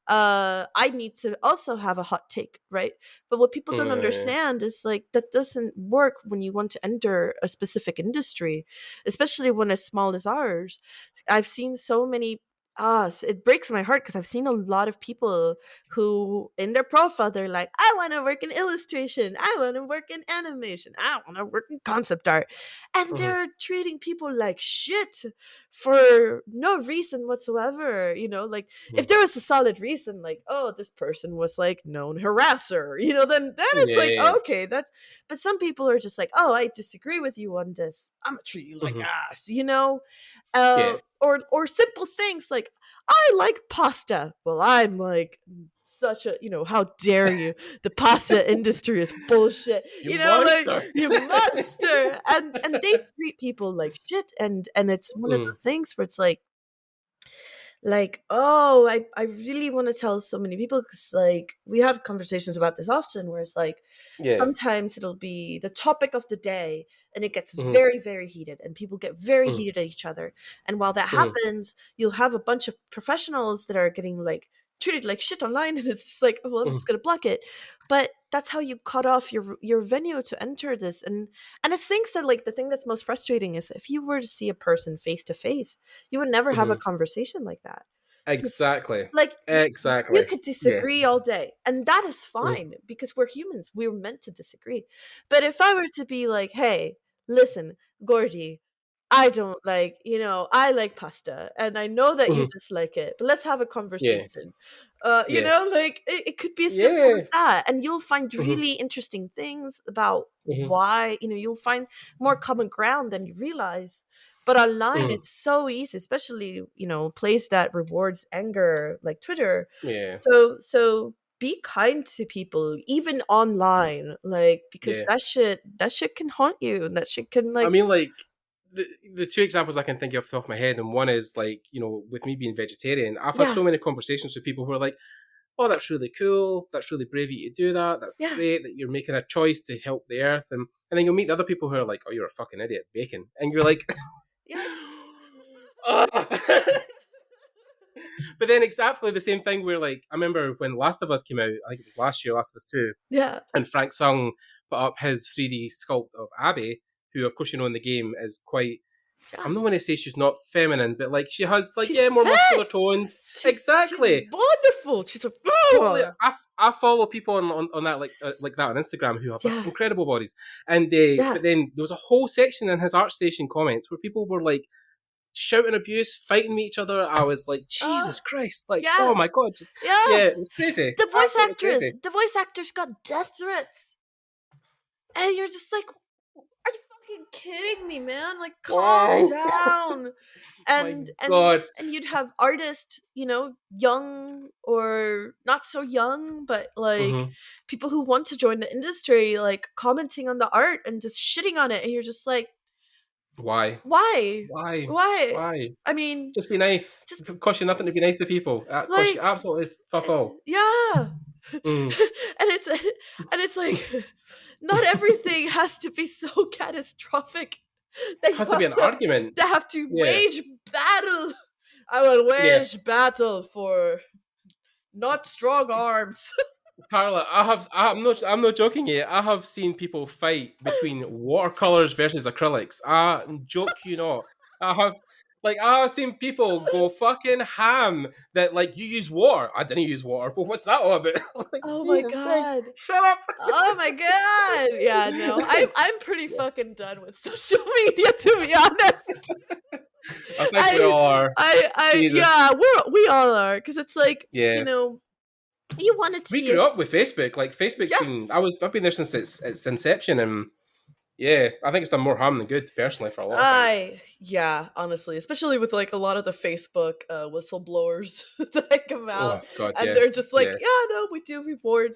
I need to also have a hot take, right? But what people don't Yeah. understand is like that doesn't work when you want to enter a specific industry, especially one as small as ours. I've seen so many it breaks my heart because I've seen a lot of people who in their profile they're like, I want to work in illustration, I want to work in animation, I want to work in concept art, and Mhm. they're treating people like shit for no reason whatsoever, you know, like if Mhm. there was a solid reason, like, oh, this person was like known harasser, you know, then it's like, Yeah. okay, that's, but some people are just like, oh, I disagree with you on this, I'm gonna treat you like Mhm. ass, you know. Yeah. Or simple things like, I like pasta, well, I'm like such a, you know, how dare you, the pasta industry is bullshit, You you know, like monster. you monster. And they treat people like shit, and it's one of Mm. those things where it's like like, oh, I really want to tell so many people, because like we have conversations about this often, where it's like Yeah. sometimes it'll be the topic of the day and it gets Mhm. very, very heated and people get very Mhm. heated at each other. And while that Mhm. happens, you'll have a bunch of professionals that are getting like treated like shit online, and it's just like, oh, well, I'm just gonna block it. But that's how you cut off your venue to enter this. And it's things that, like, the thing that's most frustrating is if you were to see a person face to face, you would never have a Mhm. conversation like that. Exactly. Like, you Exactly. could Yeah. disagree all day, and that is fine because we're humans. We're meant to disagree. But if I were to be like, hey, listen, Gordy, I don't like, I like pasta and I know that you Mhm. dislike it, but let's have a Yeah. conversation. Yeah. Like it could be as simple as Yeah. that. And you'll find Mhm. really interesting things about Mhm. why, you'll find more common ground than you realize. But online, Mhm. it's so easy, especially, place that rewards anger like Twitter. Yeah. So be kind to people, even online, like, because Yeah. that shit can haunt you, and that shit can, I like, mean, like the two examples I can think of off the top of my head, and one is like, with me being vegetarian, I've had yeah, so many conversations with people who are like, "Oh, that's really cool. That's really brave of you to do that. That's yeah, great that you're making a choice to help the earth." And then you'll meet the other people who are like, "Oh, you're a fucking idiot, bacon," and you're like, yeah. "Ah." But then exactly the same thing where, like, I remember when Last of Us came out, I think it was last year, Last of Us 2, Yeah. and Frank Sung put up his 3D sculpt of Abby, who, of course, in the game is quite, I'm not going to say she's not feminine, but like she has, like, She's yeah, more muscular fit. tones. She's Exactly. wonderful. She's a Totally. I follow people on that, like that on Instagram, who have like yeah, incredible bodies, and they. yeah. But then there was a whole section in his ArtStation comments where people were like shouting abuse, fighting with each other. I was like, Jesus Christ! Like, Yeah, oh my God, just yeah. yeah, it was crazy, The absolutely crazy. voice actors got death threats, and you're just like, are you fucking kidding me, man? Like, calm Wow, down. my And God. you'd have artists, young or not so young, but like Mm-hmm. people who want to join the industry, like commenting on the art and just shitting on it, and you're just like, Why? why? Why? Why? Why? I mean, Just be nice. just It costs you nothing to be nice to people. It costs you like, absolutely fuck all. yeah. Mm. And it's like, not everything has to be so catastrophic that Has you to be an argument. have to Yeah. wage battle. I will Yeah. wage battle for not strong arms. Karla, I'm not joking here. I have seen people fight between watercolors versus acrylics. I joke you not. I have seen people go fucking ham that, like, you use water. I didn't use water, but what's that all about? Like, Oh my Jesus Christ, god. shut up. Oh my god. Yeah, no. I'm pretty fucking done with social media, to be honest. I think we all are. Jesus. Yeah, we all are, because it's like, Yeah. you want it to We be grew up with Facebook. Like, Facebook's yeah. been I've been there since its inception, and yeah, I think it's done more harm than good, personally, for a lot of things. Yeah, honestly, especially with like a lot of the Facebook whistleblowers that come out, Oh God, and yeah, they're just like, yeah, yeah, no, we do reward,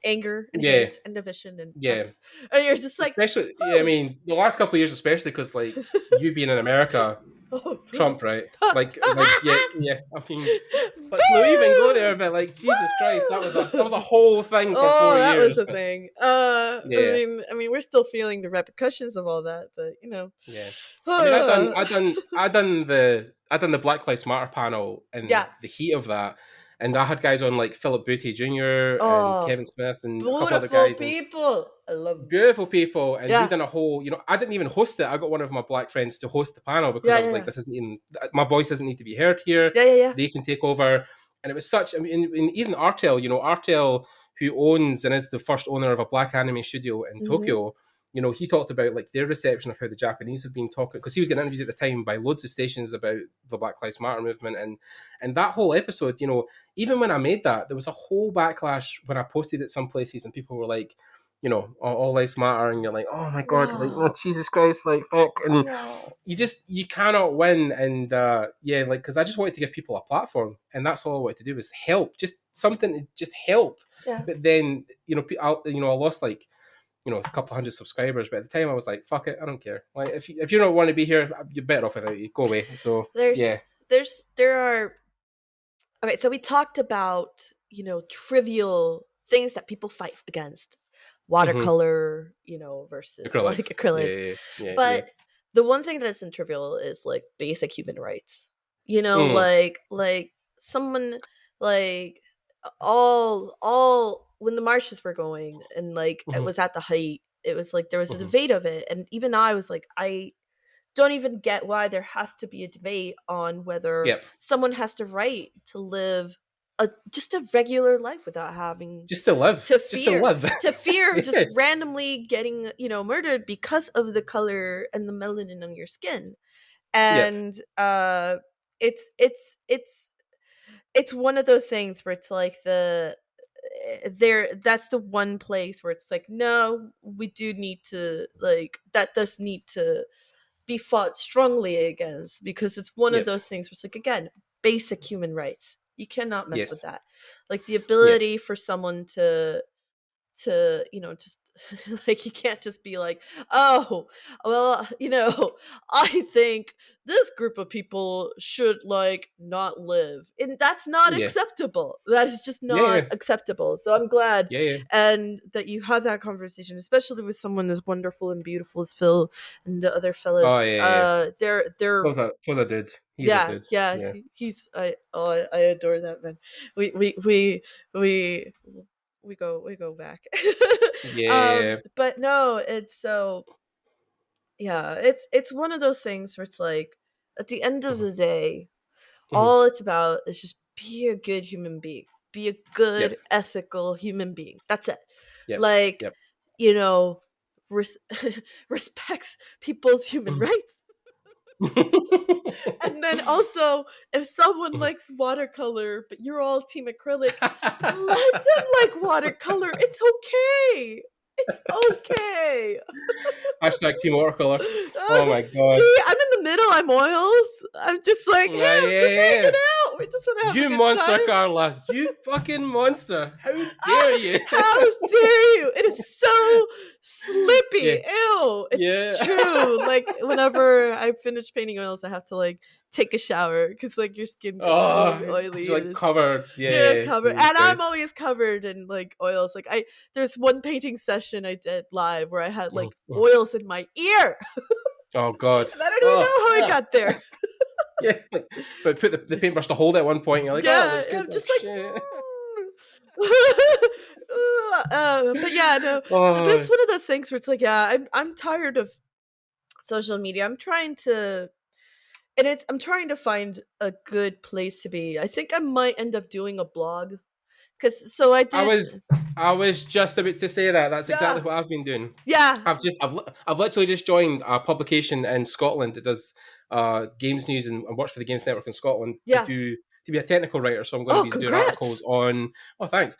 anger and yeah, hate and division, and yeah. and you're just like, Especially, yeah, I oh, mean, the last couple of years, especially because, like, you being in America, oh, Trump, right? Like, yeah, yeah. I mean, let's not even go there. But, like, Jesus Christ, that was a whole thing for oh, 4 that years. was the thing. Yeah, I mean, we're still feeling the repercussions of all that, but yeah. I mean, I done the Black Lives Matter panel in yeah. the heat of that, and I had guys on like Philip Booty Jr. and Oh, Kevin Smith and a couple other beautiful guys, and people. I love them. beautiful people, and we Yeah, done a whole, I didn't even host it. I got one of my black friends to host the panel because yeah, I was like, yeah, this isn't even, my voice doesn't need to be heard here. yeah, yeah, yeah. They can take over. And it was such, I mean, even Artel, Artel, who owns and is the first owner of a black anime studio in Tokyo, he talked about like their reception of how the Japanese have been talking, because he was getting interviewed at the time by loads of stations about the Black Lives Matter movement, and that whole episode, even when I made that, there was a whole backlash when I posted it some places, and people were like, all lives matter, and you're like, oh my God, like, oh Jesus Christ, like, fuck, and you cannot win, and yeah, like, because I just wanted to give people a platform, and that's all I wanted to do was help, just something to just help. Yeah. But then, I lost like, a couple hundred subscribers, but at the time I was like, fuck it, I don't care. Like, if you don't want to be here, you're better off without you. Go away. So There's yeah, there are. Okay, so we talked about, trivial things that people fight against. Mm-hmm. Watercolor, versus like Acrylics. acrylics. Yeah. But the one thing that isn't trivial is like basic human rights. Mm. Like someone like all when the marches were going and like it Mm-hmm. was at the height, it was like there was a Mm-hmm. debate of it, and even I was like, I don't even get why there has to be a debate on whether Yep. someone has the right to live just a regular life without having Just to live. to Just to fear live. just Yeah. randomly getting murdered because of the color and the melanin on your skin. Yep. And it's one of those things where it's like that's the one place where it's like, no, we do need to, like, that does need to be fought strongly against, because it's one of Yep. those things where it's like, again, basic human rights. You cannot mess with Yes. that. Like the Yep. ability for someone to just like, you can't just be like, oh, well, I think this group of people should like not live, and that's not Yeah. acceptable. That is just Yeah. not acceptable. So I'm glad Yeah. and that you had that conversation, especially with someone as wonderful and beautiful as Phil and the other Oh fellas. yeah. They're Was a dude. He's a yeah, dude. yeah, Yeah. he's I adore that man. We we go back. Yeah. But no, it's so, yeah, it's one of those things where it's like, at the end of Mm-hmm. the day, Mm-hmm. all it's about is just be a good human being, be a good Yep. ethical human being. That's it. Yep. Like, Yep. you know, res- respects people's human Mhm. rights. And then also, if someone likes watercolor, but you're all team acrylic, let them like watercolor. It's okay. It's okay. Hashtag Team Watercolor. Oh my god. See, I'm in the middle. I'm oils. I'm just like, yeah, I'm just hanging Yeah. out. We just want to have a You good monster, time. Carla. You fucking monster. How dare you? How dare you? It is so slippy. Yeah. Ew. It's Yeah. true. Like, whenever I finish painting oils, I have to like take a shower because like your skin gets Oh, really oily. you're like And it's, covered. you're Yeah. covered. Jesus And I'm Christ. always covered in like oils. Like, there's one painting session I did live where I had like Mhm. oils in my ear. Oh god. And I don't even Oh. know how I Yeah. got there. Yeah. But put the paintbrush to hold at one point. And you're like, oh, Yeah, looks good. I'm just Oh, like, shit. but yeah, no. So, but Oh. it's one of those things where it's like, yeah, I'm tired of social media. I'm trying to find a good place to be. I think I might end up doing a blog, because so I I did. was just about to say that. That's exactly Yeah, what I've been doing. yeah, I've literally just joined a publication in Scotland that does games news and works for the Games Network in Scotland yeah. to be a technical writer. So I'm going Oh, to be doing congrats. articles on thanks,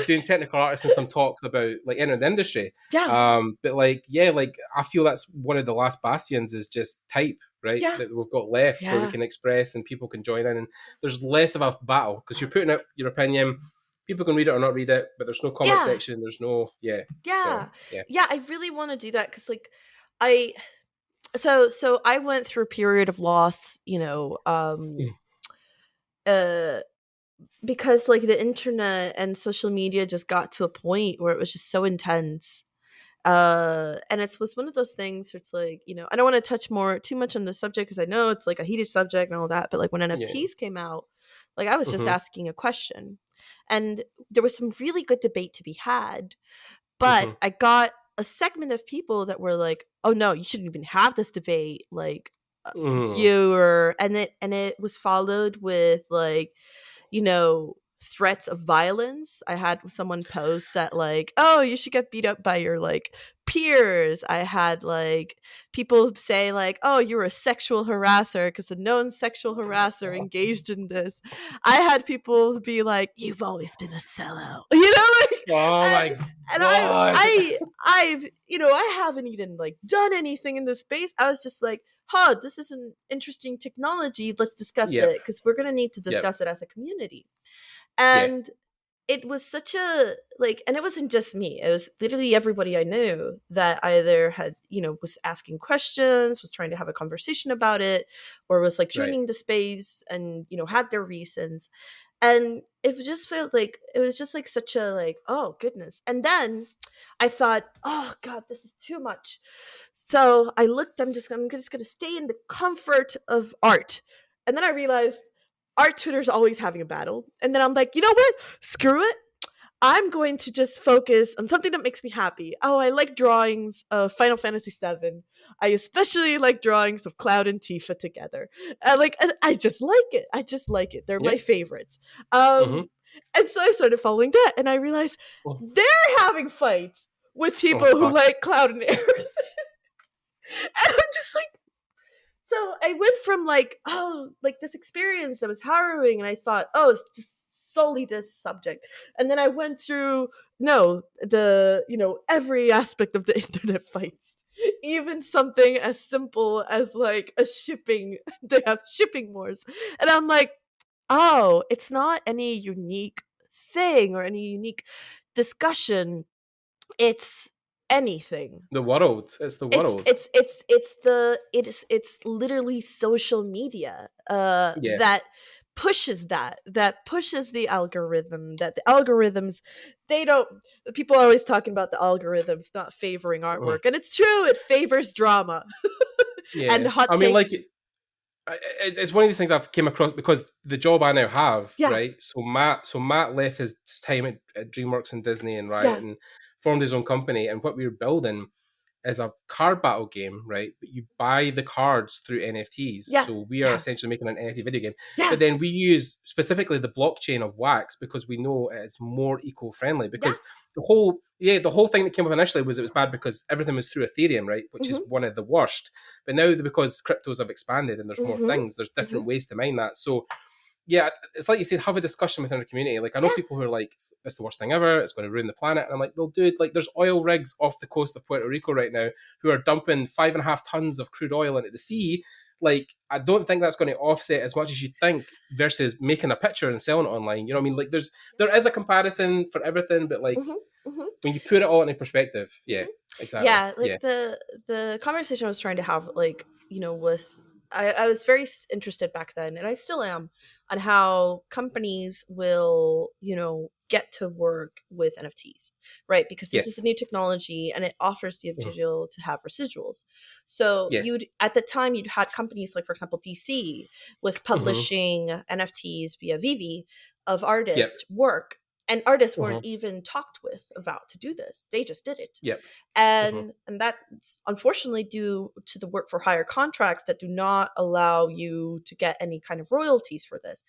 doing technical artists and some talks about like entering the industry. Yeah, But like yeah, like I feel that's one of the last bastions is just type, right? yeah, That we've got left where we yeah, can express and people can join in, and there's less of a battle because you're putting out your opinion. People can read it or not read it, but there's no comment yeah, section. There's no So yeah, yeah. yeah. I really want to do that because, like, I so I went through a period of loss, Mm. uh because like the internet and social media just got to a point where it was just so intense. And it was one of those things where it's like, I don't want to touch too much on the subject because I know it's like a heated subject and all that, but like when Yeah. NFTs came out, like I was just Mm-hmm. asking a question, and there was some really good debate to be had, but Mm-hmm. I got a segment of people that were like, oh no, you shouldn't even have this debate, like, Mm. you're and it was followed with like, threats of violence. I had someone post that like, oh, you should get beat up by your like peers. I had like people say like, oh, you're a sexual harasser because a known sexual harasser engaged in this. I had people be like, you've always been a sellout. Like, Oh my and god. I've I haven't even like done anything in this space. I was just like, this is an interesting technology. Let's discuss Yep. it because we're gonna need to Yep. discuss it as a community. Yeah. And it was such a like, and it wasn't just me, it was literally everybody I knew that either had, was asking questions, was trying to have a conversation about it, or was like Right. joining the space and had their reasons. And it just felt like it was just like such a like, oh goodness. And then I thought, oh god, this is too much. So I looked, I'm just going to stay in the comfort of art. And then I realized art Twitter's always having a battle. And then I'm like, you know what? Screw it. I'm going to just focus on something that makes me happy. Oh, I like drawings of Final Fantasy VII. I especially like drawings of Cloud and Tifa together. I just like it. I just like it. They're my favorites. Mm-hmm. And so I started following that, and I realized they're having fights with people who like Cloud and Aerith. And I'm just like, so I went from like, oh, like this experience that was harrowing, and I thought, oh, it's just solely this subject. And then I went through, every aspect of the internet fights. Even something as simple as like a shipping, they have shipping wars. And I'm like, oh, it's not any unique thing or any unique discussion. It's anything. The world. It's the world. It's literally social media that pushes the algorithm, that the algorithms, people are always talking about the algorithms not favoring artwork, and it's true, it favors drama. And hot takes. I mean, like, it's one of these things I've came across because the job I now have, right? So Matt left his time at DreamWorks and Disney and Riot and formed his own company, and what we were building is a card battle game, right? But you buy the cards through NFTs. So we are essentially making an NFT video game. But then we use specifically the blockchain of Wax because we know it's more eco-friendly. Because the whole thing that came up initially was it was bad because everything was through Ethereum, right? Which is one of the worst. But now because cryptos have expanded and there's more things, there's different ways to mine that. So yeah, it's like you said, have a discussion within our community. Like, I know people who are like, it's the worst thing ever, it's going to ruin the planet. And I'm like, well, dude, like, there's oil rigs off the coast of Puerto Rico right now who are dumping 5.5 tons of crude oil into the sea. Like, I don't think that's going to offset as much as you think versus making a picture and selling it online. You know what I mean? Like, there is a comparison for everything, but like, when you put it all into perspective, exactly. Yeah, like the conversation I was trying to have, like, was, I was very interested back then, and I still am, on how companies will, get to work with NFTs, right? Because this is a new technology and it offers the ability to have residuals. So at the time, you'd had companies like, for example, DC was publishing NFTs via Vivi of artist work. And artists weren't even talked with about to do this. They just did it. And that's unfortunately due to the work for hire contracts that do not allow you to get any kind of royalties for this.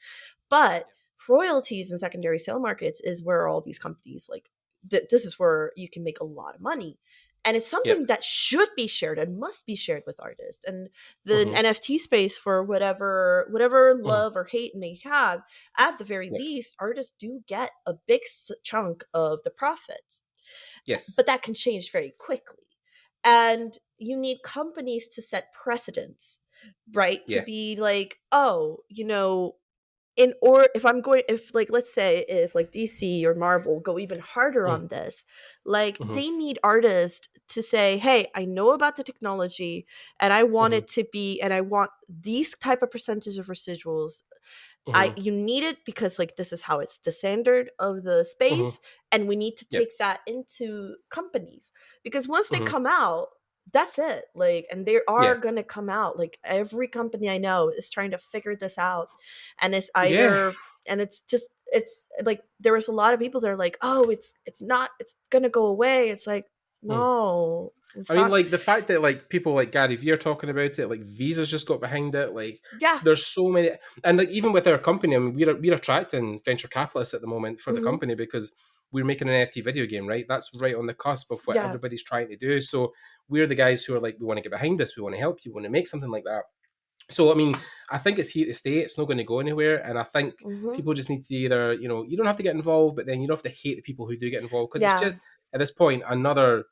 But royalties in secondary sale markets is where all these companies, like, this is where you can make a lot of money. And it's something that should be shared and must be shared with artists. And the NFT space, for whatever love or hate may have, at the very least, artists do get a big chunk of the profits. But that can change very quickly. And you need companies to set precedents, right? To be like, oh, let's say if like DC or Marvel go even harder on this, like they need artists to say, hey, I know about the technology and I want it to be, and I want these type of percentage of residuals. You need it because like this is how it's the standard of the space, and we need to take that into companies, because once they come out, that's it. Like, and they are gonna come out. Like, every company I know is trying to figure this out, and it's either and it's like there was a lot of people that are like, oh, it's gonna go away. It's like, no. I mean, like, the fact that like people like Gary Vee are talking about it, like Visa's just got behind it, like there's so many, and like even with our company, I mean, we're attracting venture capitalists at the moment for the company because we're making an NFT video game, right? That's right on the cusp of what everybody's trying to do. So we're the guys who are like, we want to get behind this, we want to help you, we want to make something like that. So, I mean, I think it's here to stay. It's not going to go anywhere. And I think people just need to either, you don't have to get involved, but then you don't have to hate the people who do get involved, because it's just, at this point, another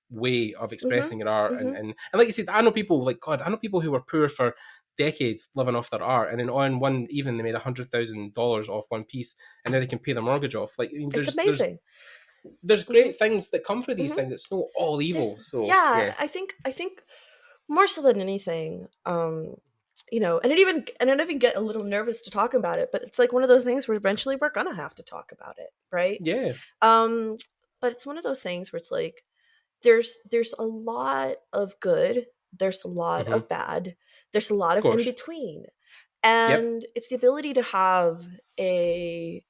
way of expressing your art. And like you said, I know people who were poor for decades living off their art, and then on one evening they made $100,000 off one piece, and now they can pay their mortgage off. Like, I mean, It's amazing. there's hmm great things that come for these hmm things. It's not all evil. There's So yeah, yeah. I think more so than anything, and I even get a little nervous to talk about it, but it's like one of those things where eventually we're gonna have to talk about it, right? Yeah. Um, but it's one of those things where it's like there's a lot of good, there's a lot Of of bad, there's a lot of in course. between. Yep. And it's the ability to have a,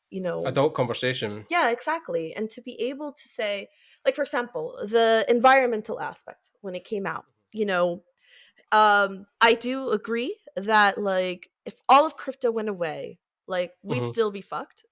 Adult conversation. yeah, exactly. And to be able to say, like, for example, the environmental aspect when it came out, I do agree that, like, if all of crypto went away, like, we'd hmm still be fucked.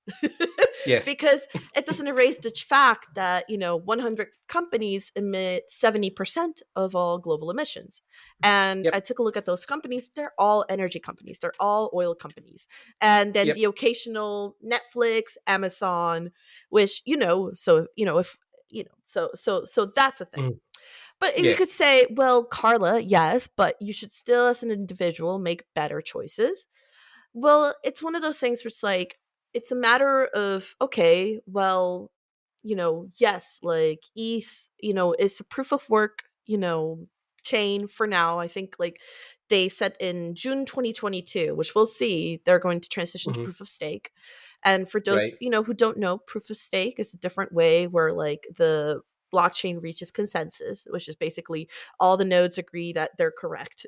Yes. Because it doesn't erase the fact that, 100 companies emit 70% of all global emissions. And I Yep. took a look at those companies. They're all energy companies, they're all oil companies. And then Yep. the occasional Netflix, Amazon, which, if, so that's a thing. Mhm. But you Yes. could say, well, Karla, yes, but you should still, as an individual, make better choices. Well, it's one of those things where it's like, it's a matter of, okay, well, yes, like ETH, is a proof of work, chain for now. I think, like, they said in June 2022, which we'll see, they're going to transition to hmm proof of stake. And for those, Right. who don't know, proof of stake is a different way where, like, the blockchain reaches consensus, which is basically all the nodes agree that they're correct.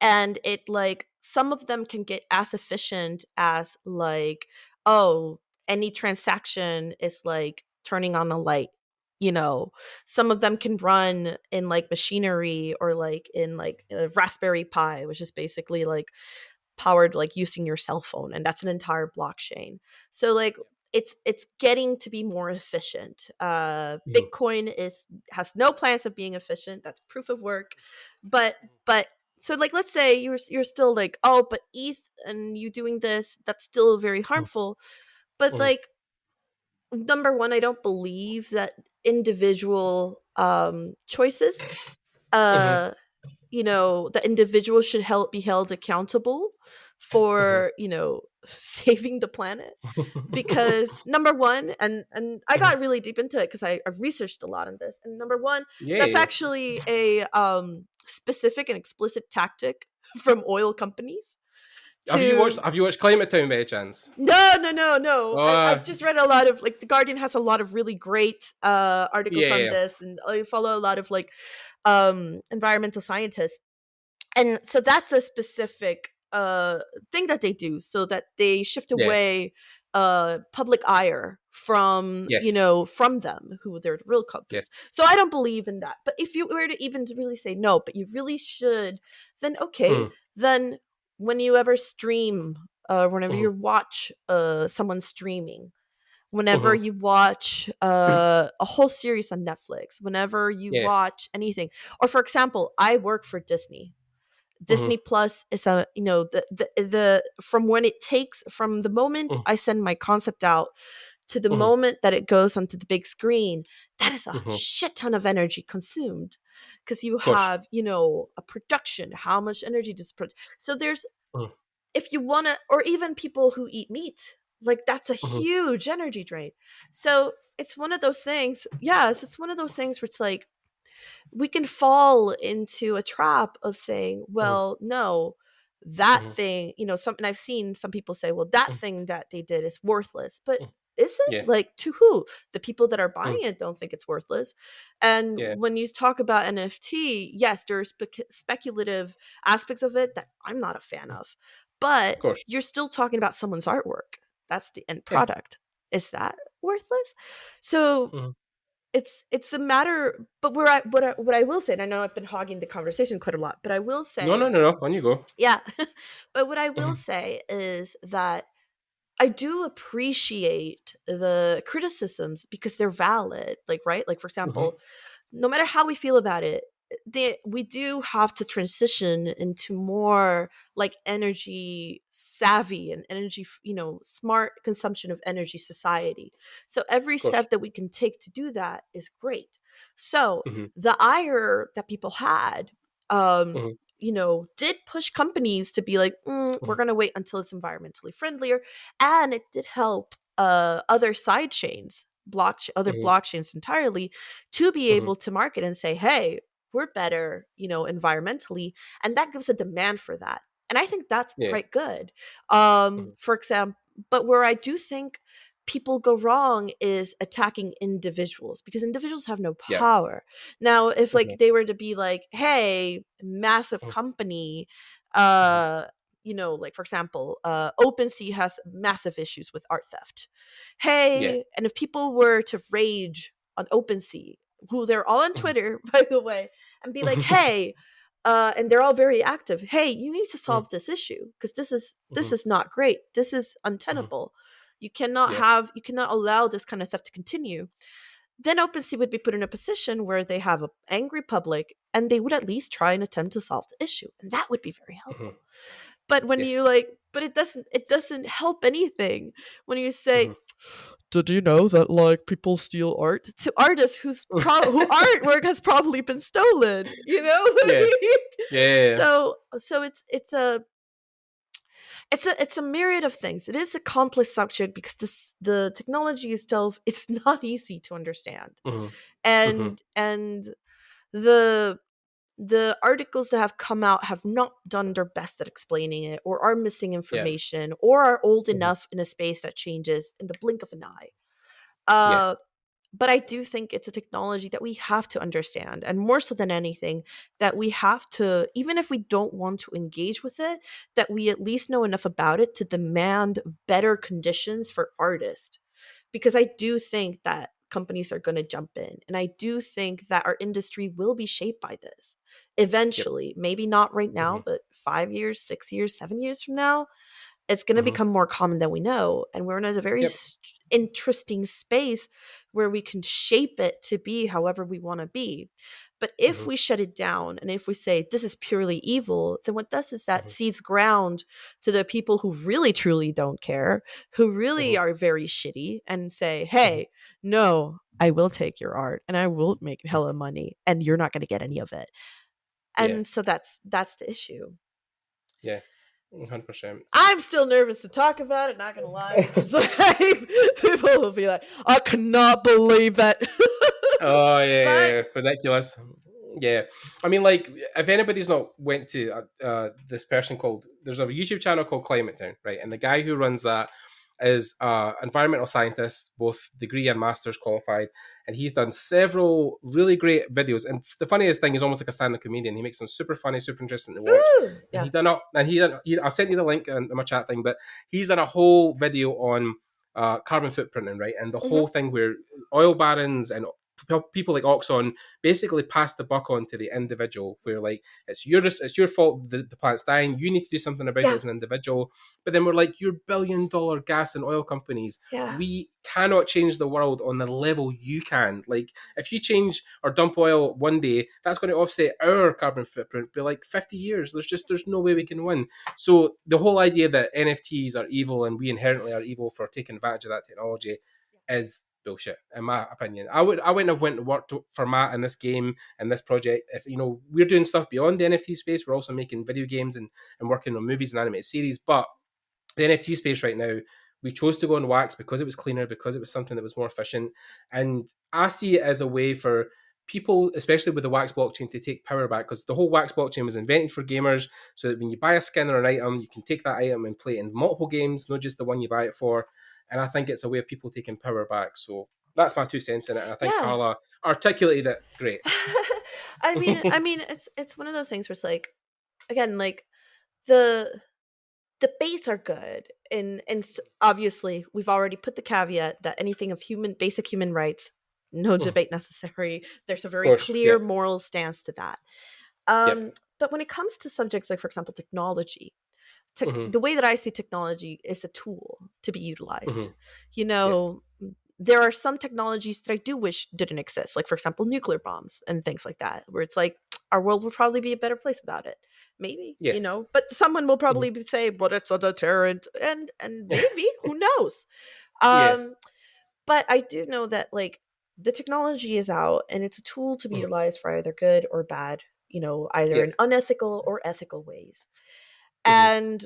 and it, like, some of them can get as efficient as, like, oh, any transaction is like turning on a light. Some of them can run in, like, machinery, or like in, like, a Raspberry Pi, which is basically like powered, like, using your cell phone, and that's an entire blockchain. So, like, it's getting to be more efficient. Mhm. Bitcoin has no plans of being efficient. That's proof of work. But so, like, let's say you're still like, oh, but ETH and you doing this, that's still very harmful. But, Mhm. like, number one, I don't believe that individual choices, Mhm. uh the individual should be held accountable Mhm. for, saving the planet. Because number one, and I Mhm. got really deep into it because I researched a lot on this. And number one, that's Yeah. actually a specific and explicit tactic from oil companies to. Have you watched Climate Town by any chance? No, no, no, no. Oh, I've just read a lot of, like, The Guardian has a lot of really great articles on yeah. this, and I follow a lot of, like, environmental scientists. And so that's a specific thing that they do, so that they shift Yeah. away public ire from, Yes. from them, who they're the real Yes. culprits. So I don't believe in that. But if you were to even to really say no, but you really should, then okay, Mm. then when you ever stream, whenever Mhm. you watch someone streaming, whenever Mhm. you watch a whole series on Netflix, whenever you Yeah. watch anything, or, for example, I work for Disney. Mhm. Disney Plus is a, the from when it takes, from the moment Mhm. I send my concept out to the Mhm. moment that it goes onto the big screen, that is a Mhm. shit ton of energy consumed, because you Of course. have, a production. How much energy does so there's, Mhm. if you want to, or even people who eat meat, like, that's a Mhm. huge energy drain. So it's one of those things. Yes, it's one of those things where it's like, we can fall into a trap of saying, Mhm. well, no, that Mhm. thing, and I've seen some people say, well, that Mhm. thing that they did is worthless. But Mhm. is it? Yeah. Like, to who? The people that are buying Mhm. it don't think it's worthless. And Yeah. when you talk about NFT, yes, there are speculative aspects of it that I'm not a fan Mhm. of. But Of course. you're still talking about someone's artwork. That's the end Yeah. product. Is that worthless? So Mhm. it's a matter. But what I will say, and I know I've been hogging the conversation quite a lot, but I will No, say, no, no, no. On you go. yeah. But what I will Mhm. say is that I do appreciate the criticisms because they're valid. Like, right, like, for Mhm. example, no matter how we feel about it, we do have to transition into more, like, energy savvy and energy, smart consumption of energy society. So every Of course. step that we can take to do that is great. So Mhm. the ire that people had, um, Mhm. did push companies to be like, we're going to wait until it's environmentally friendlier. And it did help other side chains, other blockchains entirely, to be able to market and say, hey, we're better, environmentally. And that gives a demand for that. And I think that's quite good. For example, but where I do think people go wrong is attacking individuals, because individuals have no power. Now, if like they were to be like, hey, massive company, like for example, OpenSea has massive issues with art theft. Hey, and if people were to rage on OpenSea, who they're all on Twitter, by the way, and be like, hey, and they're all very active. Hey, you need to solve this issue, because this is not great. This is untenable. You cannot allow this kind of theft to continue. Then OpenSea would be put in a position where they have an angry public, and they would at least try and attempt to solve the issue, and that would be very helpful. But when you but it doesn't help anything when you say, did you know that like people steal art to artists who artwork has probably been stolen? So it's a myriad of things. It is a complex subject because the technology itself, it's not easy to understand. And the articles that have come out have not done their best at explaining it, or are missing information, or are old enough in a space that changes in the blink of an eye. But I do think it's a technology that we have to understand, and more so than anything, that we have to, even if we don't want to engage with it, that we at least know enough about it to demand better conditions for artists. Because I do think that companies are going to jump in, and I do think that our industry will be shaped by this eventually. Maybe not right now, but 5 years, 6 years, 7 years from now, it's going to become more common than we know. And we're in a very interesting space where we can shape it to be however we want to be. But if we shut it down, and if we say this is purely evil, then what does is that seeds ground to the people who really truly don't care, who really are very shitty, and say, hey, no, I will take your art and I will make hella money, and you're not going to get any of it. And so that's the issue. 100%. I'm still nervous to talk about it, not gonna lie, because like, people will be like, I cannot believe that. Ridiculous. I mean, like, if anybody's not went to this person called, there's a YouTube channel called Climate Town, right? And the guy who runs that is environmental scientist, both degree and master's qualified, and he's done several really great videos. And the funniest thing, he's almost like a stand-up comedian. He makes them super funny, super interesting to watch. I've sent you the link in my chat thing, but he's done a whole video on carbon footprinting, right? And the whole thing where oil barons and people like Oxon basically pass the buck on to the individual, where like it's your fault the planet's dying, you need to do something about it as an individual. But then we're like, you're billion-dollar gas and oil companies, we cannot change the world on the level you can. Like, if you change or dump oil one day, that's going to offset our carbon footprint by like 50 years. There's no way we can win. So the whole idea that NFTs are evil and we inherently are evil for taking advantage of that technology is bullshit, in my opinion. I wouldn't have went to work for Matt in this game and this project if, we're doing stuff beyond the NFT space. We're also making video games and working on movies and animated series. But the NFT space right now, we chose to go on wax because it was cleaner, because it was something that was more efficient. And I see it as a way for people, especially with the wax blockchain, to take power back, because the whole wax blockchain was invented for gamers, so that when you buy a skin or an item, you can take that item and play it in multiple games, not just the one you buy it for. And I think it's a way of people taking power back. So that's my 2 cents in it. And I think Karla articulated it great. I mean, it's one of those things where it's like, again, like the debates are good, and obviously we've already put the caveat that anything of basic human rights, no debate necessary. There's a very clear moral stance to that. But when it comes to subjects like, for example, technology, the way that I see technology is a tool to be utilized. There are some technologies that I do wish didn't exist, like, for example, nuclear bombs and things like that, where it's like, our world would probably be a better place without it. Maybe, but someone will probably say, but it's a deterrent, and maybe, who knows? But I do know that, like, the technology is out, and it's a tool to be utilized for either good or bad, either in unethical or ethical ways. Mm-hmm. And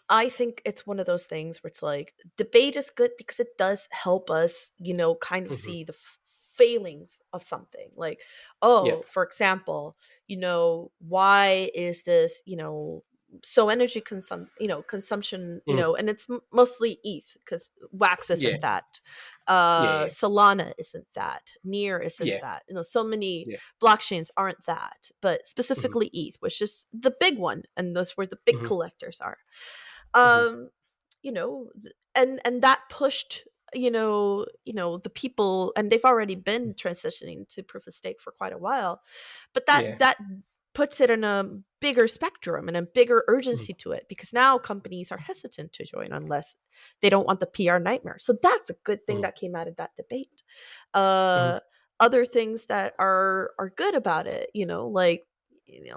I think it's one of those things where it's like, debate is good because it does help us, kind of Mm-hmm. see the failings of something. Like, for example, why is this, so energy consumption, and it's mostly ETH because Wax isn't that. Solana isn't that. Near isn't that. So many blockchains aren't that, but specifically ETH, which is the big one, and that's where the big collectors are. And that pushed the people, and they've already been transitioning to proof of stake for quite a while, but that puts it in a bigger spectrum and a bigger urgency to it, because now companies are hesitant to join unless they don't want the PR nightmare. So that's a good thing that came out of that debate. Other things that are good about it, like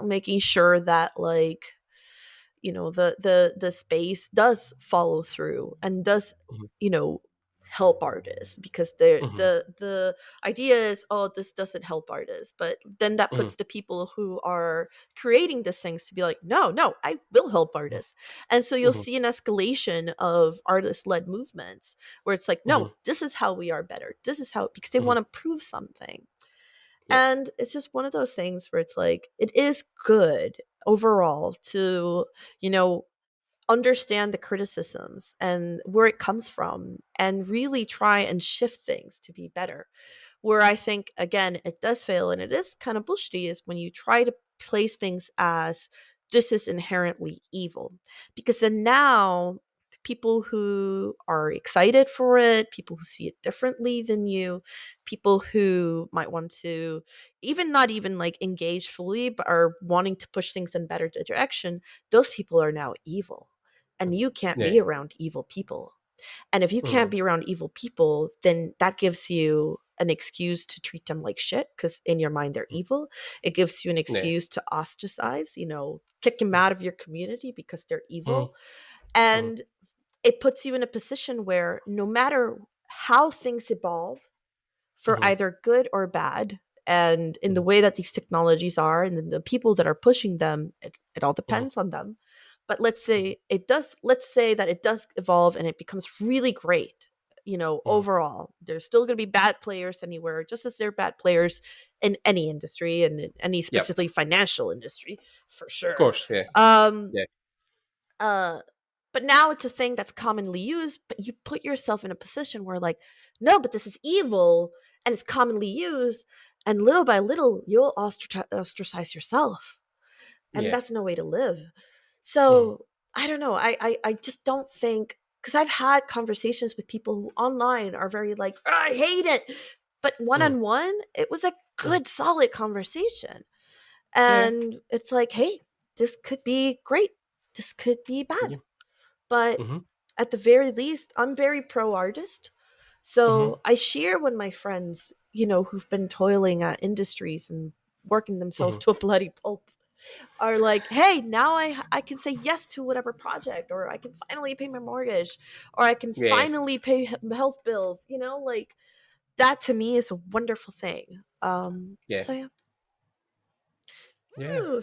making sure that like the space does follow through and does help artists, because the idea is, this doesn't help artists, but then that puts the people who are creating these things to be like, no, I will help artists. And so you'll see an escalation of artist-led movements where it's like, no, this is how we are better, this is how, because they want to prove something. And it's just one of those things where it's like, it is good overall to understand the criticisms and where it comes from and really try and shift things to be better. Where I think, again, it does fail and it is kind of bullshitty is when you try to place things as this is inherently evil, because then now people who are excited for it, people who see it differently than you, people who might want to not even like engage fully but are wanting to push things in better direction, those people are now evil. And you can't be around evil people. And if you can't be around evil people, then that gives you an excuse to treat them like shit, because in your mind they're evil. It gives you an excuse to ostracize, kick them out of your community because they're evil. And it puts you in a position where no matter how things evolve for either good or bad, and in the way that these technologies are and the people that are pushing them, it all depends on them. But let's say that it does evolve and it becomes really great, overall. There's still going to be bad players anywhere, just as there are bad players in any industry, and in any specifically financial industry, for sure. Of course, But now it's a thing that's commonly used, but you put yourself in a position where like, no, but this is evil and it's commonly used, and little by little you'll ostracize yourself. And that's no way to live. So I don't know. I just don't think, because I've had conversations with people who online are very like, I hate it. But one-on-one, it was a good, solid conversation. And it's like, hey, this could be great. This could be bad. But at the very least, I'm very pro-artist. So I share when my friends, who've been toiling at industries and working themselves to a bloody pulp, are like, hey, now I can say yes to whatever project, or I can finally pay my mortgage, or I can finally pay health bills, like that to me is a wonderful thing. So yeah.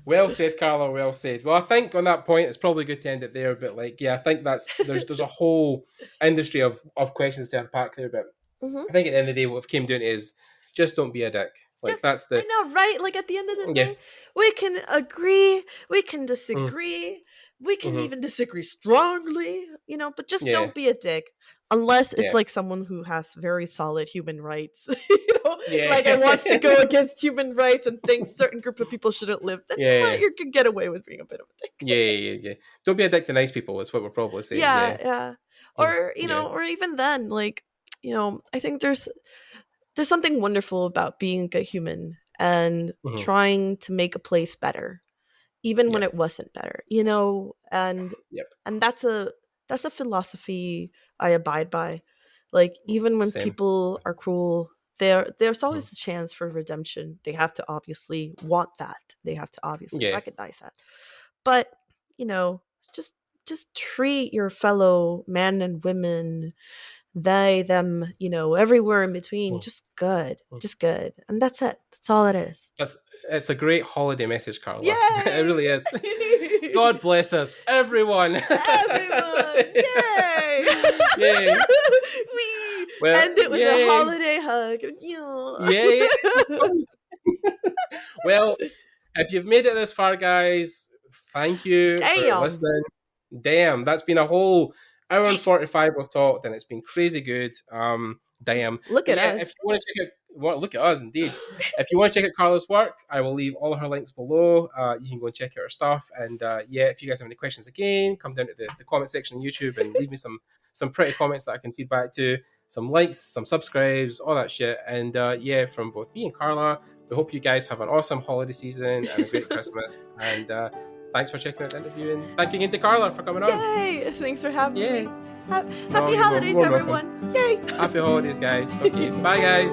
Well said, Karla. Well said. Well, I think on that point, it's probably good to end it there. But like, yeah, I think there's a whole industry of questions to unpack there. But I think at the end of the day, what it came down to is just don't be a dick. Like that's the. I know, right? Like at the end of the day, we can agree, we can disagree, we can even disagree strongly, but just don't be a dick. Unless it's like someone who has very solid human rights, like and wants to go against human rights and thinks certain group of people shouldn't live. Then you can get away with being a bit of a dick. Yeah. Don't be a dick to nice people is what we're probably saying. Yeah. Or or even then, like I think there's something wonderful about being a good human and trying to make a place better, even when it wasn't better, and that's a philosophy I abide by. Like, even when people are cruel, there's always a chance for redemption. They have to obviously want that. They have to obviously recognize that. But, just just treat your fellow men and women, they, them, everywhere in between, just good, and that's it. That's all it is. It's a great holiday message, Karla. Yay! It really is. God bless us, everyone. Everyone, yay! Yay. We end it with a holiday hug. Yay! Well, if you've made it this far, guys, thank you for listening. Damn, that's been a whole hour and 45 we've talked, and it's been crazy good. Damn. Look at us. If you want to check out, look at us, indeed. If you want to check out Karla's work, I will leave all of her links below. You can go and check out her stuff. And if you guys have any questions again, come down to the comment section on YouTube and leave me some pretty comments that I can feed back to. Some likes, some subscribes, all that shit. And from both me and Karla, we hope you guys have an awesome holiday season and a great Christmas. And thanks for checking out the interview. And thank you again to Karla for coming on. Yay! Thanks for having me. Happy you're holidays, everyone. Welcome. Yay! Happy holidays, guys. Okay, bye, guys.